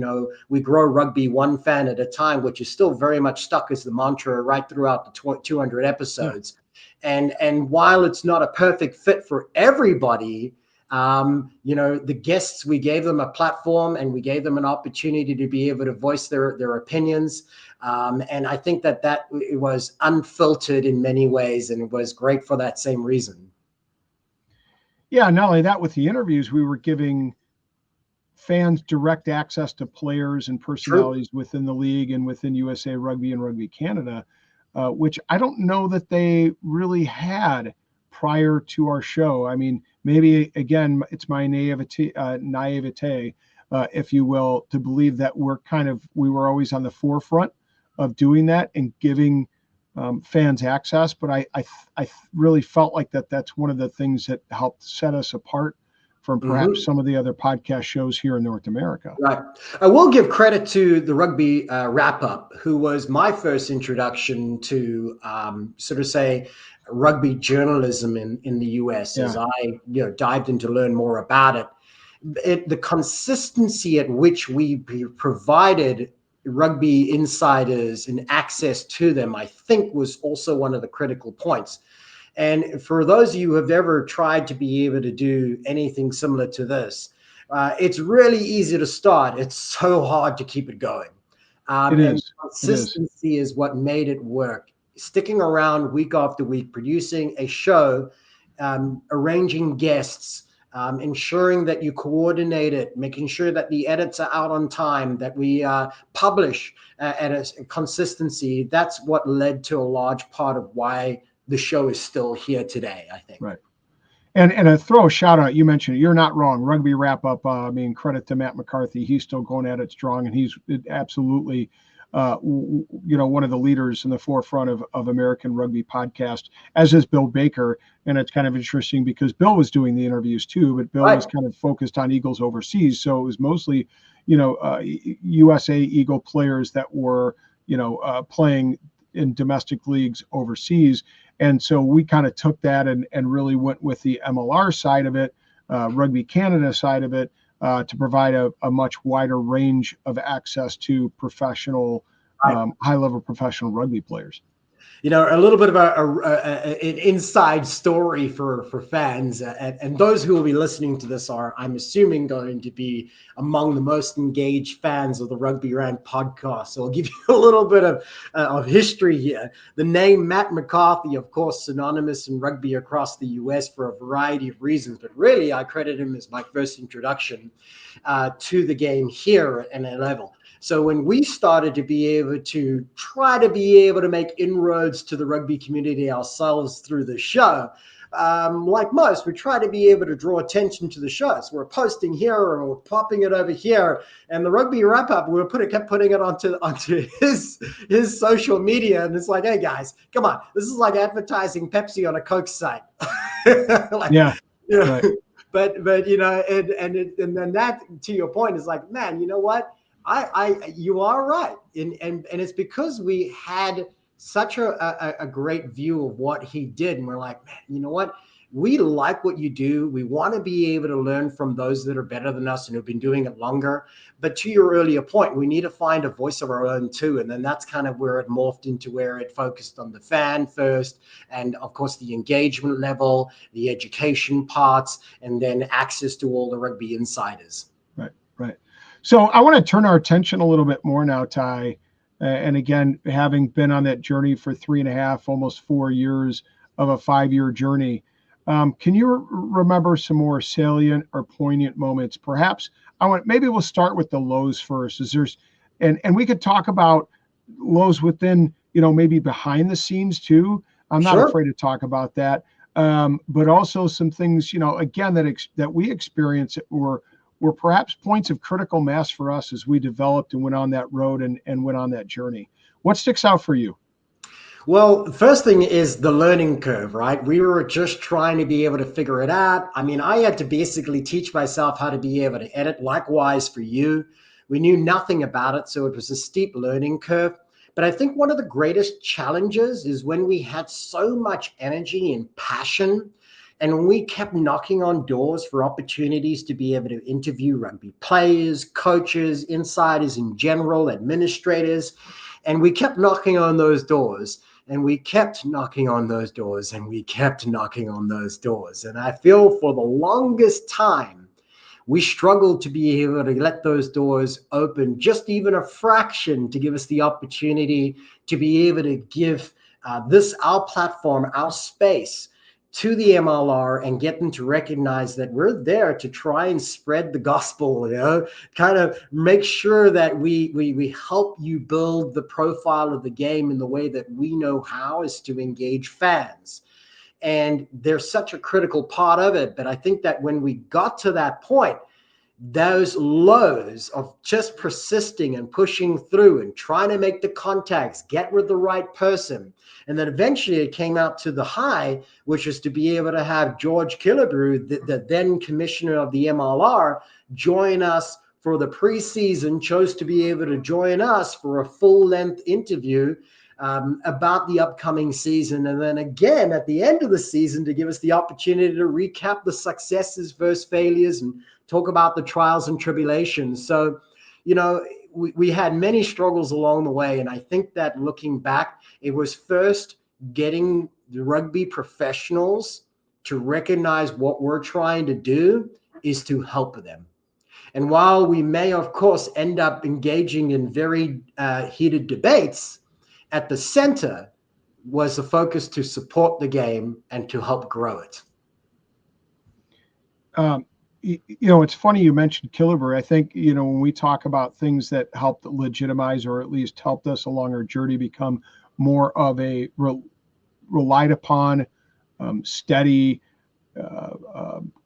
[SPEAKER 2] we grow rugby one fan at a time, which is still very much stuck as the mantra right throughout the 200 episodes. And while it's not a perfect fit for everybody, the guests, we gave them a platform and we gave them an opportunity to be able to voice their opinions. And I think that it was unfiltered in many ways, and it was great for that same reason.
[SPEAKER 1] Yeah, not only that, with the interviews, we were giving fans direct access to players and personalities within the league and within USA Rugby and Rugby Canada, which I don't know that they really had prior to our show. I mean, maybe again, it's my naivete, if you will, to believe that we were always on the forefront of doing that and giving fans access. But I really felt like that's one of the things that helped set us apart from perhaps some of the other podcast shows here in North America.
[SPEAKER 2] Right. I will give credit to the Rugby Wrap Up, who was my first introduction to sort of say rugby journalism in the US, as I dived in to learn more about it. The consistency at which we provided rugby insiders and access to them, I think, was also one of the critical points. And for those of you who have ever tried to be able to do anything similar to this, it's really easy to start. It's so hard to keep it going. And consistency is what made it work. Sticking around week after week, producing a show, arranging guests, ensuring that you coordinate it, making sure that the edits are out on time, that we publish at a consistency. That's what led to a large part of why the show is still here today, I think.
[SPEAKER 1] Right. And I throw a shout out, you mentioned it, you're not wrong. Rugby Wrap Up, credit to Matt McCarthy. He's still going at it strong, and he's absolutely, one of the leaders in the forefront of American rugby podcast, as is Bill Baker. And it's kind of interesting because Bill was doing the interviews too, but Bill was kind of focused on Eagles overseas. So it was mostly, USA Eagle players that were, playing in domestic leagues overseas. And so we kind of took that and really went with the MLR side of it, Rugby Canada side of it, to provide a much wider range of access to professional, high-level professional rugby players.
[SPEAKER 2] A little bit of an inside story for fans, and those who will be listening to this are, I'm assuming, going to be among the most engaged fans of the Rugby Rant podcast. So I'll give you a little bit of history here. The name Matt McCarthy, of course, synonymous in rugby across the US for a variety of reasons, but really I credit him as my first introduction to the game here at a level. So when we started to be able to try to make inroads to the rugby community ourselves through the show, like most, we try to be able to draw attention to the show. So we're posting here or we're popping it over here. And the Rugby Wrap Up, we kept putting it onto his social media. And it's like, hey guys, come on. This is like advertising Pepsi on a Coke site.
[SPEAKER 1] Right.
[SPEAKER 2] But and then that, to your point, is like, man, you know what? You are right. And it's because we had such a great view of what he did. And we're like, man, you know what? we like what you do. We want to be able to learn from those that are better than us and who've been doing it longer. But to your earlier point, we need to find a voice of our own too. And then that's kind of where it morphed into where it focused on the fan first, and of course the engagement level, the education parts, and then access to all the rugby insiders.
[SPEAKER 1] Right, right. So I want to turn our attention a little bit more now, Ty. And again, having been on that journey for 3.5, almost 4 years of a 5-year journey, can you remember some more salient or poignant moments? Perhaps maybe we'll start with the lows first. And we could talk about lows within, maybe behind the scenes too. I'm not
[SPEAKER 2] Sure.
[SPEAKER 1] afraid to talk about that. But also some things, again, that we experienced were perhaps points of critical mass for us as we developed and went on that road and went on that journey. What sticks out for you?
[SPEAKER 2] Well, the first thing is the learning curve, right? We were just trying to be able to figure it out. I mean, I had to basically teach myself how to be able to edit. Likewise for you, we knew nothing about it. So it was a steep learning curve. But I think one of the greatest challenges is when we had so much energy and passion, and when we kept knocking on doors for opportunities to be able to interview rugby players, coaches, insiders in general, administrators, and we kept knocking on those doors. And we kept knocking on those doors, and we kept knocking on those doors. And I feel for the longest time, we struggled to be able to let those doors open just even a fraction to give us the opportunity to be able to give our platform, our space to the MLR and get them to recognize that we're there to try and spread the gospel, kind of make sure that we help you build the profile of the game in the way that we know how, is to engage fans. And they're such a critical part of it. But I think that when we got to that point, those lows of just persisting and pushing through and trying to make the contacts, get with the right person. And then eventually it came out to the high, which is to be able to have George Killebrew, the then commissioner of the MLR, join us for the preseason, chose to be able to join us for a full-length interview about the upcoming season. And then again, at the end of the season, to give us the opportunity to recap the successes versus failures and talk about the trials and tribulations. So, we had many struggles along the way. And I think that looking back, it was first getting the rugby professionals to recognize what we're trying to do is to help them. And while we may, of course, end up engaging in very heated debates, at the center was the focus to support the game and to help grow it.
[SPEAKER 1] It's funny you mentioned Killebrew. I think, when we talk about things that helped legitimize or at least helped us along our journey become more of a relied upon, steady,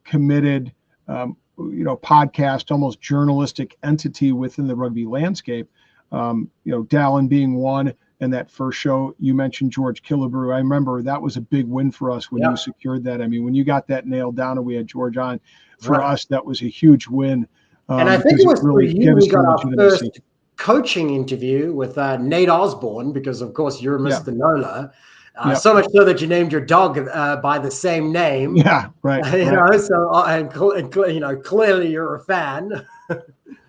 [SPEAKER 1] committed, podcast, almost journalistic entity within the rugby landscape, Dallin being one. And that first show, you mentioned George Killebrew. I remember that was a big win for us when you secured that. I mean, when you got that nailed down and we had George on, for us, that was a huge win.
[SPEAKER 2] And I think it was really for you, we got our first coaching interview with Nate Osborne, because, of course, you're Mr. Nola. So much so that you named your dog by the same name.
[SPEAKER 1] Yeah, right.
[SPEAKER 2] So clearly you're a fan.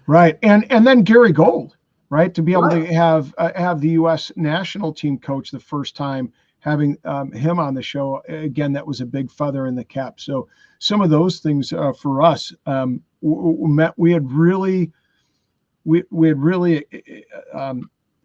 [SPEAKER 1] Right. And then Gary Gold. Right, to be able to have the U.S. national team coach the first time, having him on the show again, that was a big feather in the cap. So some of those things for us we had really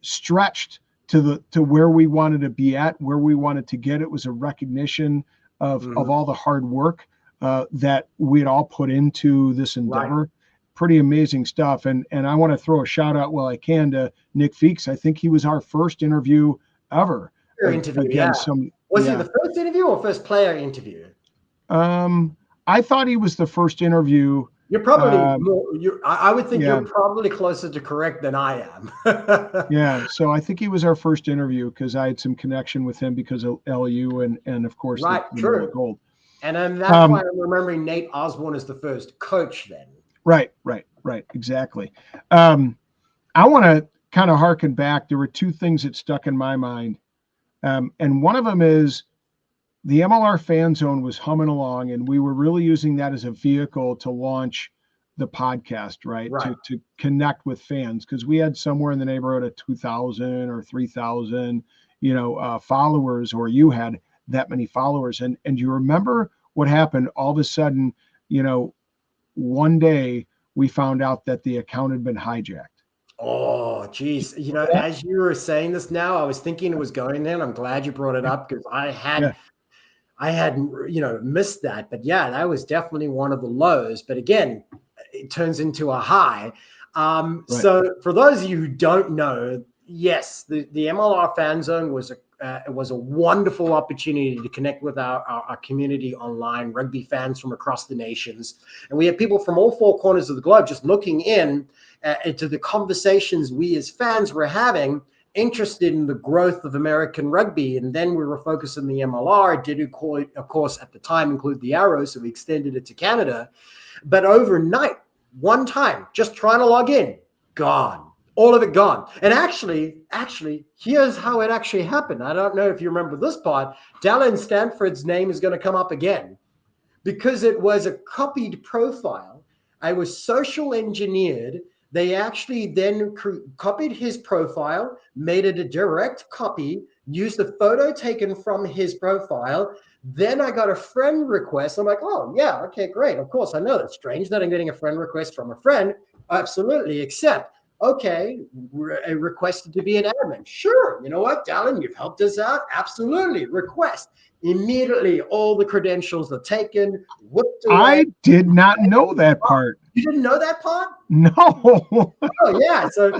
[SPEAKER 1] stretched to where we wanted to be at, where we wanted to get. It was a recognition of all the hard work that we had all put into this endeavor. Right. Pretty amazing stuff. And I want to throw a shout out while I can to Nick Feeks. I think he was our first interview ever.
[SPEAKER 2] Was he the first interview or first player interview?
[SPEAKER 1] I thought he was the first interview.
[SPEAKER 2] You're probably I would think you're probably closer to correct than I am.
[SPEAKER 1] Yeah. So I think he was our first interview because I had some connection with him because of LU and of course,
[SPEAKER 2] the
[SPEAKER 1] Gold.
[SPEAKER 2] And then that's why I'm remembering Nate Osborne as the first coach then.
[SPEAKER 1] Right. Exactly. I want to kind of harken back. There were two things that stuck in my mind. And one of them is the MLR Fan Zone was humming along, and we were really using that as a vehicle to launch the podcast, right?
[SPEAKER 2] Right.
[SPEAKER 1] To connect with fans, because we had somewhere in the neighborhood of 2,000 or 3,000, followers, or you had that many followers. And you remember what happened all of a sudden, one day we found out that the account had been hijacked.
[SPEAKER 2] Oh, geez. As you were saying this now, I was thinking it was going there. And I'm glad you brought it up because
[SPEAKER 1] Yeah.
[SPEAKER 2] I hadn't, missed that. But yeah, that was definitely one of the lows. But again, it turns into a high.
[SPEAKER 1] Right.
[SPEAKER 2] So for those of you who don't know, yes, the MLR Fan Zone was a wonderful opportunity to connect with our community online, rugby fans from across the nations. And we had people from all four corners of the globe just looking into the conversations we as fans were having, interested in the growth of American rugby. And then we were focused on the MLR, did of course at the time include the Arrows, so we extended it to Canada. But overnight, one time, just trying to log in, gone. All of it gone. And actually, here's how it actually happened. I don't know if you remember this part. Dallin Stanford's name is going to come up again because it was a copied profile. I was social engineered. They actually then copied his profile, made it a direct copy, used the photo taken from his profile. Then I got a friend request. I'm like, oh, yeah, okay, great. Of course, I know that's strange that I'm getting a friend request from a friend. Absolutely. Except, okay, requested to be an admin. Sure. You know what, Dallin, you've helped us out. Absolutely. Request. Immediately, all the credentials are taken, whipped away.
[SPEAKER 1] I did not know that part.
[SPEAKER 2] You didn't know that part?
[SPEAKER 1] No.
[SPEAKER 2] Oh yeah. So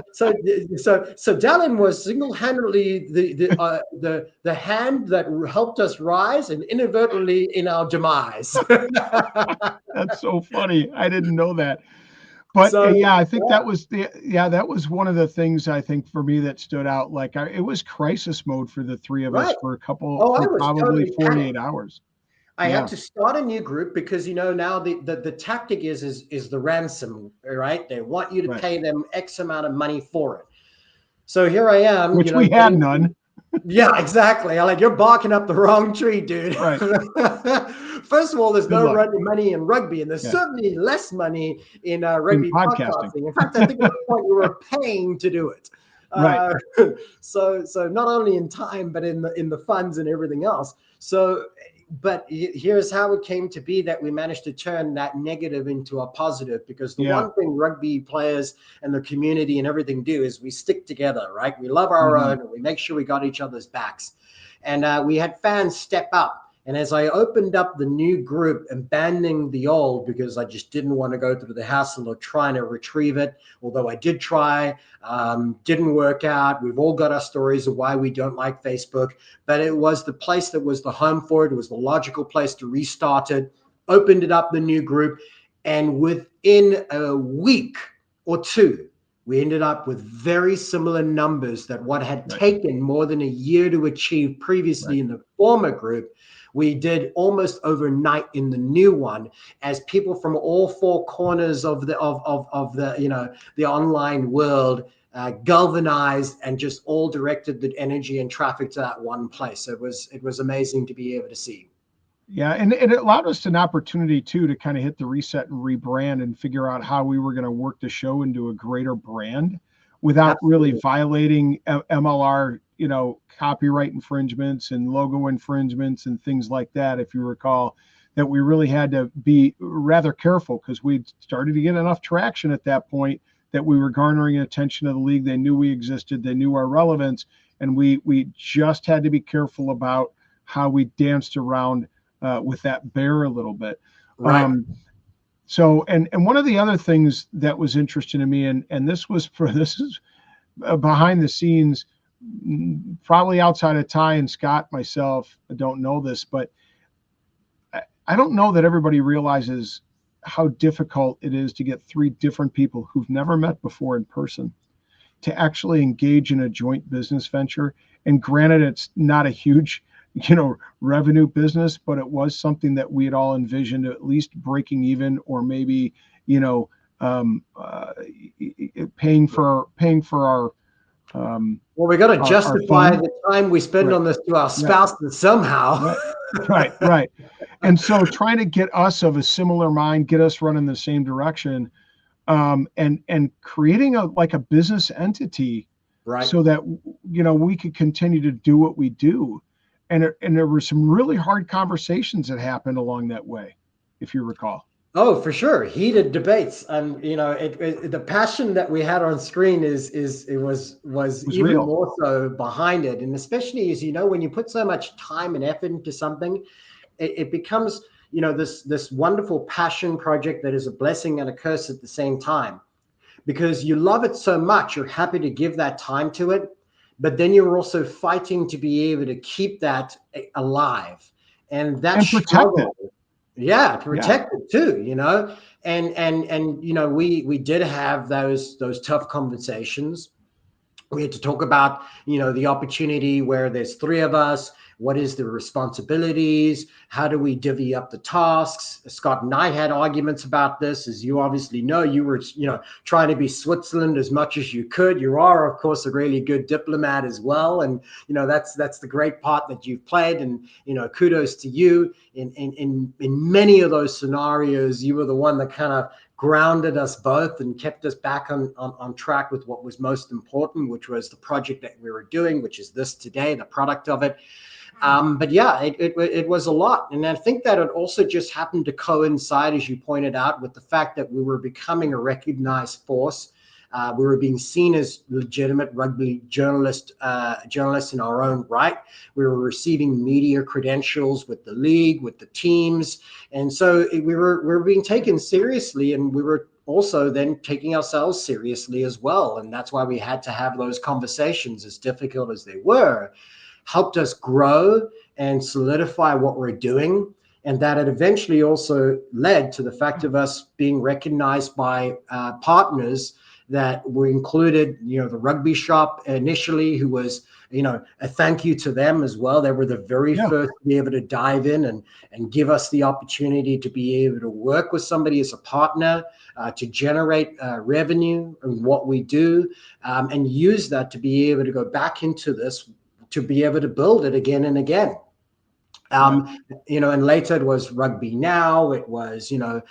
[SPEAKER 2] Dallin was single-handedly the hand that helped us rise and inadvertently in our demise.
[SPEAKER 1] That's so funny. I didn't know that. But yeah, I think that was one of the things I think for me that stood out. Like it was crisis mode for the three of us for
[SPEAKER 2] I was
[SPEAKER 1] probably
[SPEAKER 2] totally
[SPEAKER 1] 48
[SPEAKER 2] panicked.
[SPEAKER 1] hours.
[SPEAKER 2] I had to start a new group because now the tactic is the ransom, right? They want you to pay them X amount of money for it. So here I am,
[SPEAKER 1] which we had none.
[SPEAKER 2] Yeah, exactly. I'm like, you're barking up the wrong tree, dude.
[SPEAKER 1] Right.
[SPEAKER 2] First of all, there's no money in rugby, and there's certainly less money in rugby podcasting. In fact, I think at the point you were paying to do it.
[SPEAKER 1] Right.
[SPEAKER 2] So not only in time, but in the funds and everything else. So, but here's how it came to be that we managed to turn that negative into a positive, because the one thing rugby players and the community and everything do is we stick together, right? We love our own, and we make sure we got each other's backs. And we had fans step up. And as I opened up the new group, abandoning the old because I just didn't want to go through the hassle of trying to retrieve it, although I did try, didn't work out. We've all got our stories of why we don't like Facebook, but it was the place that was the home for it. It was the logical place to restart it, opened it up, the new group, and within a week or two, we ended up with very similar numbers that what had taken more than a year to achieve previously in the former group. We did almost overnight in the new one, as people from all four corners of the the online world galvanized and just all directed the energy and traffic to that one place. So it was amazing to be able to see.
[SPEAKER 1] Yeah, and it allowed us an opportunity too to kind of hit the reset and rebrand and figure out how we were going to work the show into a greater brand without really violating MLR, copyright infringements and logo infringements and things like that. If you recall, that we really had to be rather careful because we'd started to get enough traction at that point that we were garnering attention of the league. They knew we existed, they knew our relevance, and we just had to be careful about how we danced around with that bear a little bit.
[SPEAKER 2] Right.
[SPEAKER 1] So, and one of the other things that was interesting to me, and this is behind the scenes, probably outside of Ty and Scott, myself, I don't know this, but I don't know that everybody realizes how difficult it is to get three different people who've never met before in person to actually engage in a joint business venture. And granted, it's not a huge revenue business, but it was something that we had all envisioned at least breaking even, or maybe, paying for our.
[SPEAKER 2] Well, we got to justify the time we spend on this to our spouses somehow.
[SPEAKER 1] Right, right. And so trying to get us of a similar mind, get us running the same direction, and creating a like a business entity
[SPEAKER 2] Right.
[SPEAKER 1] so that we could continue to do what we do. And there were some really hard conversations that happened along that way, if you recall.
[SPEAKER 2] Oh, for sure, heated debates, and the passion that we had on screen it was
[SPEAKER 1] Was
[SPEAKER 2] even
[SPEAKER 1] real.
[SPEAKER 2] more so behind it, and especially as when you put so much time and effort into something, it becomes this wonderful passion project that is a blessing and a curse at the same time, because you love it so much, you're happy to give that time to it, but then you're also fighting to be able to keep that alive, and that
[SPEAKER 1] And protect it.
[SPEAKER 2] struggle. Yeah,
[SPEAKER 1] Yeah.
[SPEAKER 2] protect it too, and we did have those tough conversations. We had to talk about the opportunity where there's three of us. What is the responsibilities? How do we divvy up the tasks? Scott and I had arguments about this. As you obviously know, you were trying to be Switzerland as much as you could. You are, of course, a really good diplomat as well, and that's the great part that you've played, and kudos to you. In many of those scenarios, you were the one that kind of grounded us both and kept us back on track with what was most important, which was the project that we were doing, which is this today, the product of it. But yeah, it was a lot. And I think that it also just happened to coincide, as you pointed out, with the fact that we were becoming a recognized force. We were being seen as legitimate rugby journalists in our own right. We were receiving media credentials with the league, with the teams. And so we were being taken seriously, and we were also then taking ourselves seriously as well. And that's why we had to have those conversations, as difficult as they were, helped us grow and solidify what we're doing. And that it eventually also led to the fact of us being recognized by partners that were included, the rugby shop initially, who was, a thank you to them as well. They were the very
[SPEAKER 1] Yeah.
[SPEAKER 2] first to be able to dive in and give us the opportunity to be able to work with somebody as a partner, to generate revenue in what we do, and use that to be able to go back into this, to be able to build it again and again.
[SPEAKER 1] Yeah.
[SPEAKER 2] And later it was Rugby Now. It was, a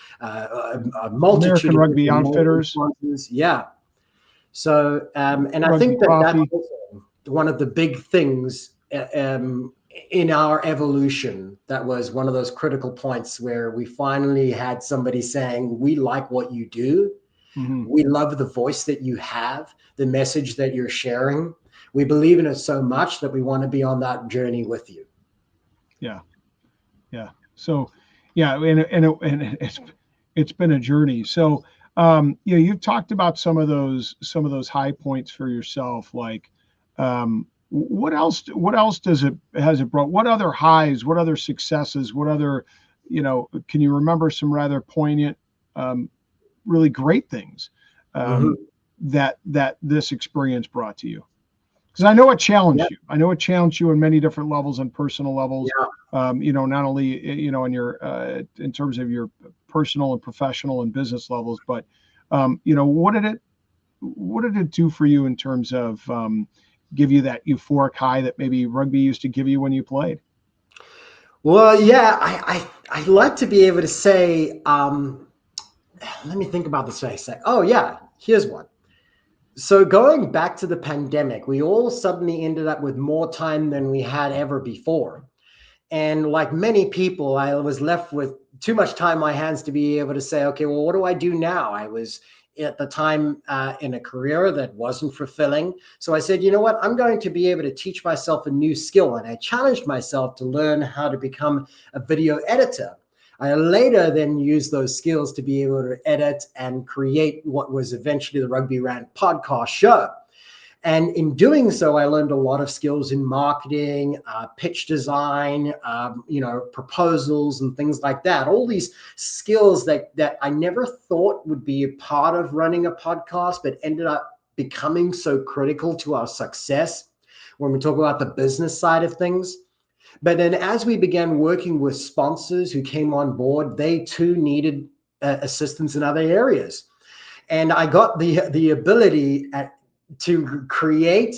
[SPEAKER 2] multitude
[SPEAKER 1] American
[SPEAKER 2] of
[SPEAKER 1] Rugby
[SPEAKER 2] different naming
[SPEAKER 1] Outfitters,
[SPEAKER 2] sponsors. Yeah. So, and I
[SPEAKER 1] Rugby
[SPEAKER 2] think that that's
[SPEAKER 1] Coffee.
[SPEAKER 2] also one of the big things in our evolution. That was one of those critical points where we finally had somebody saying, "We like what you do.
[SPEAKER 1] Hmm.
[SPEAKER 2] We love the voice that you have, the message that you're sharing. We believe in it so much that we want to be on that journey with you."
[SPEAKER 1] Yeah. Yeah. So, yeah, and it's been a journey. So, you've talked about some of those high points for yourself. Like, what else? What else has it brought? What other highs? What other successes? What other, can you remember some rather poignant, um, really great things,
[SPEAKER 2] Mhm.
[SPEAKER 1] um, that this experience brought to you? Because I know it
[SPEAKER 2] Yeah,
[SPEAKER 1] challenged you. I know it challenged you on many different levels and personal levels.
[SPEAKER 2] yeah.
[SPEAKER 1] Not only in your in terms of your personal and professional and business levels, but what did it do for you in terms of give you that euphoric high that maybe rugby used to give you when you played?
[SPEAKER 2] Well, yeah, I like to be able to say, let me think about this for a sec. Oh, yeah, here's one. So going back to the pandemic, we all suddenly ended up with more time than we had ever before. And like many people, I was left with too much time on my hands to be able to say, okay, well, what do I do now? I was at the time in a career that wasn't fulfilling. So I said, you know what? I'm going to be able to teach myself a new skill. And I challenged myself to learn how to become a video editor. I later then used those skills to be able to edit and create what was eventually the Rugby Rant podcast show. And in doing so, I learned a lot of skills in marketing, pitch design, proposals and things like that. All these skills that I never thought would be a part of running a podcast, but ended up becoming so critical to our success when we talk about the business side of things. But then as we began working with sponsors who came on board, they too needed assistance in other areas. And I got the ability to create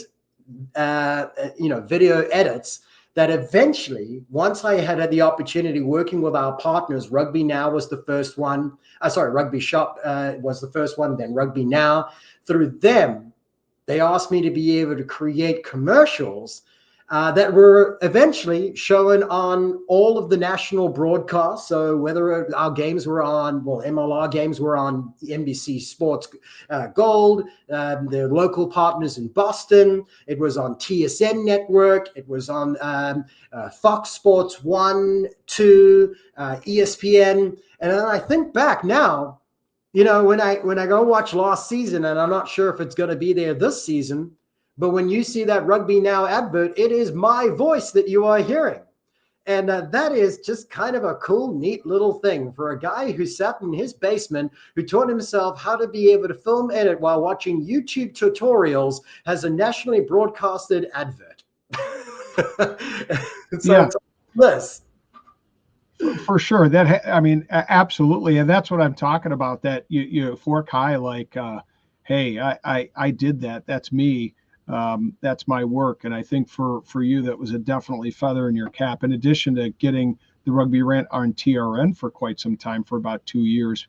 [SPEAKER 2] video edits that eventually, once I had the opportunity working with our partners, Rugby Now was the first one. Rugby Shop was the first one, then Rugby Now. Through them, they asked me to be able to create commercials that were eventually shown on all of the national broadcasts. So whether our games were on, MLR games were on NBC Sports Gold, the local partners in Boston. It was on TSN Network. It was on Fox Sports 1, 2, ESPN. And then I think back now, when I go watch last season, and I'm not sure if it's going to be there this season, but when you see that Rugby Now advert, it is my voice that you are hearing. And that is just kind of a cool, neat little thing for a guy who sat in his basement, who taught himself how to be able to film edit while watching YouTube tutorials, has a nationally broadcasted advert.
[SPEAKER 1] Yeah.
[SPEAKER 2] This.
[SPEAKER 1] For sure. Absolutely. And that's what I'm talking about, that you fork high, like, hey, I did that. That's me. That's my work. And I think for you, that was a definitely feather in your cap, in addition to getting the Rugby Rant on TRN for quite some time, for about 2 years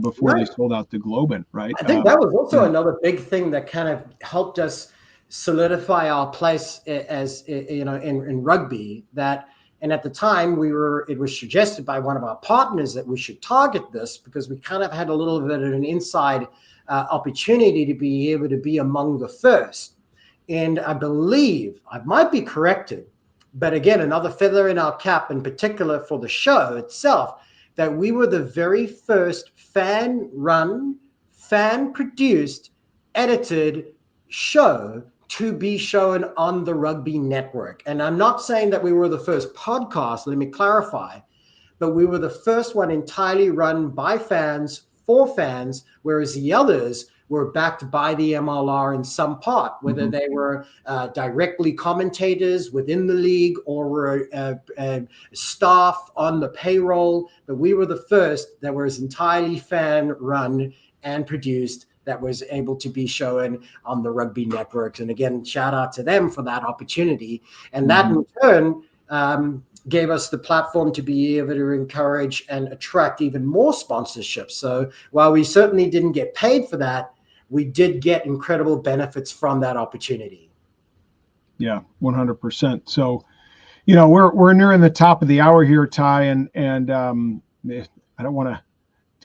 [SPEAKER 1] before they sold out the Globin, right?
[SPEAKER 2] I think that was also another big thing that kind of helped us solidify our place as, in rugby. And at the time it was suggested by one of our partners that we should target this, because we kind of had a little bit of an inside opportunity to be able to be among the first. And I believe, I might be corrected, but again, another feather in our cap, in particular for the show itself, that we were the very first fan-run, fan-produced, edited show to be shown on the Rugby Network. And I'm not saying that we were the first podcast, let me clarify, but we were the first one entirely run by fans, for fans, whereas the others were backed by the MLR in some part, whether they were directly commentators within the league or were staff on the payroll. But we were the first that was entirely fan-run and produced, that was able to be shown on the Rugby Networks. And again, shout out to them for that opportunity. And that in turn gave us the platform to be able to encourage and attract even more sponsorships. So while we certainly didn't get paid for that, we did get incredible benefits from that opportunity.
[SPEAKER 1] Yeah, 100%. So, we're nearing the top of the hour here, Ty, and I don't want to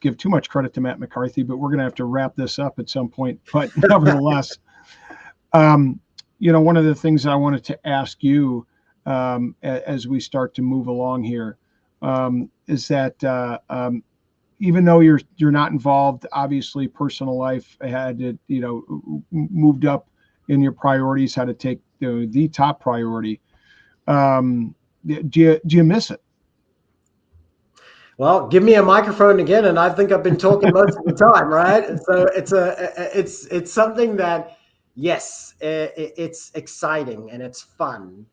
[SPEAKER 1] give too much credit to Matt McCarthy, but we're going to have to wrap this up at some point. But nevertheless, one of the things I wanted to ask you as we start to move along here is that even though you're not involved, obviously personal life had to, moved up in your priorities, had to take the top priority. Do you miss it?
[SPEAKER 2] Well, give me a microphone again, and I think I've been talking most of the time, right? So it's something that, yes, it's exciting and it's fun.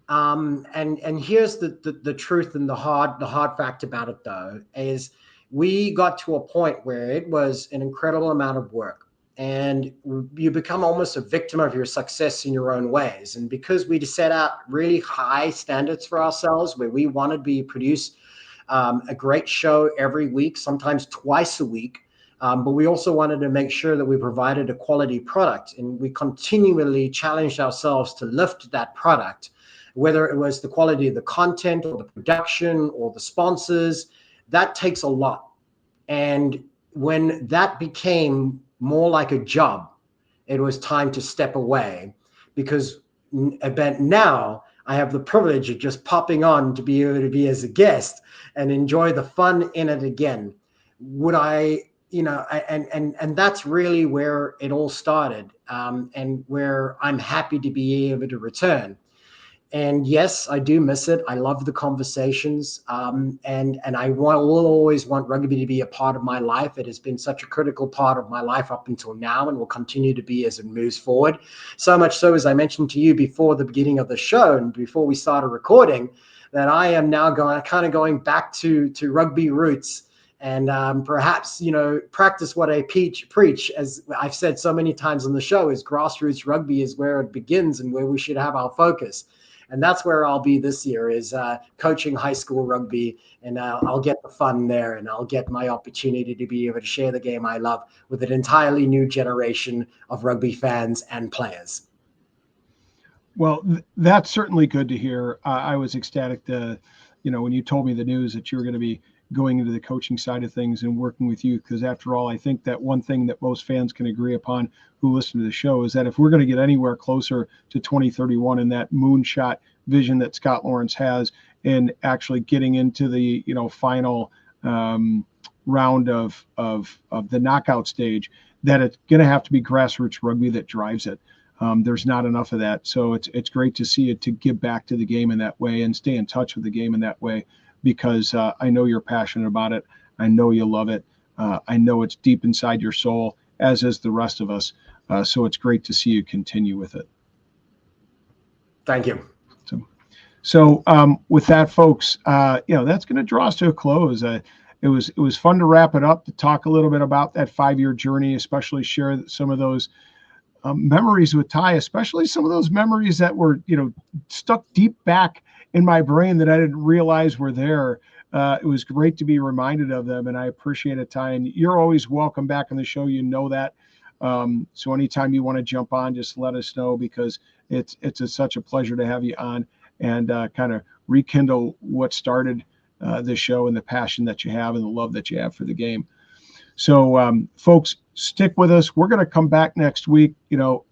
[SPEAKER 2] And here's the truth and the hard fact about it, though, is we got to a point where it was an incredible amount of work, and you become almost a victim of your success in your own ways. And because we set out really high standards for ourselves, where we wanted to produce a great show every week, sometimes twice a week, but we also wanted to make sure that we provided a quality product, and we continually challenged ourselves to lift that product, whether it was the quality of the content or the production or the sponsors. That takes a lot. And when that became more like a job, it was time to step away, because now I have the privilege of just popping on to be able to be as a guest and enjoy the fun in it again. Would I, and that's really where it all started, and where I'm happy to be able to return. And yes, I do miss it. I love the conversations, and I will always want rugby to be a part of my life. It has been such a critical part of my life up until now, and will continue to be as it moves forward. So much so, as I mentioned to you before the beginning of the show and before we started recording, that I am now going back to rugby roots, and perhaps practice what I preach. As I've said so many times on the show, is grassroots rugby is where it begins and where we should have our focus. And that's where I'll be this year, is coaching high school rugby, and I'll get the fun there, and I'll get my opportunity to be able to share the game I love with an entirely new generation of rugby fans and players.
[SPEAKER 1] Well, that's certainly good to hear. I was ecstatic to, when you told me the news that you were going to be going into the coaching side of things and working with you, because after all, I think that one thing that most fans can agree upon who listen to the show is that if we're going to get anywhere closer to 2031 and that moonshot vision that Scott Lawrence has, and actually getting into the final round of the knockout stage, that it's going to have to be grassroots rugby that drives it. There's not enough of that. So it's great to see it, to give back to the game in that way and stay in touch with the game in that way, because I know you're passionate about it. I know you love it. I know it's deep inside your soul, as is the rest of us. So it's great to see you continue with it.
[SPEAKER 2] Thank you.
[SPEAKER 1] So with that, folks, that's going to draw us to a close. It was fun to wrap it up, to talk a little bit about that 5-year journey, especially share some of those memories with Ty, especially some of those memories that were, stuck deep back in my brain that I didn't realize were there. It was great to be reminded of them, and I appreciate it, Ty. And you're always welcome back on the show. You know that. So anytime you want to jump on, just let us know, because it's such a pleasure to have you on and kind of rekindle what started this show and the passion that you have and the love that you have for the game. So, folks, stick with us. We're going to come back next week.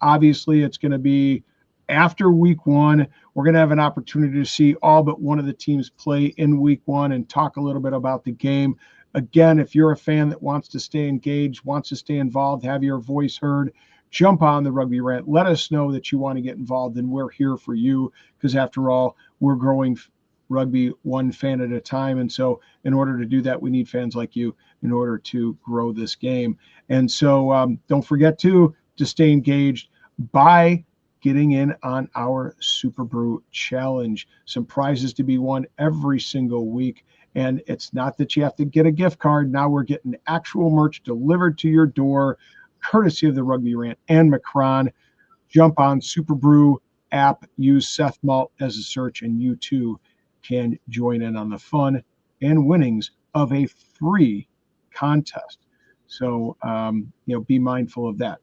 [SPEAKER 1] Obviously, it's going to be after week 1. We're going to have an opportunity to see all but one of the teams play in week 1 and talk a little bit about the game. Again, if you're a fan that wants to stay engaged, wants to stay involved, have your voice heard, jump on the Rugby Rant. Let us know that you want to get involved, and we're here for you, because after all, we're growing rugby one fan at a time. And so in order to do that, we need fans like you in order to grow this game. And so don't forget to stay engaged by getting in on our Super Brew Challenge. Some prizes to be won every single week. And it's not that you have to get a gift card. Now we're getting actual merch delivered to your door, courtesy of the Rugby Rant and Macron. Jump on Super Brew app, use Seth Malt as a search, and you too can join in on the fun and winnings of a free contest. So, be mindful of that.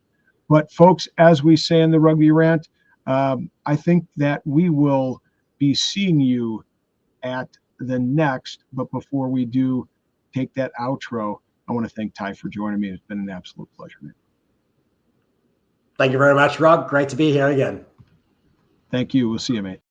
[SPEAKER 1] But folks, as we say in the Rugby Rant, I think that we will be seeing you at the next. But before we do take that outro, I want to thank Ty for joining me. It's been an absolute pleasure, man.
[SPEAKER 2] Thank you very much, Rob. Great to be here again.
[SPEAKER 1] Thank you. We'll see you, mate.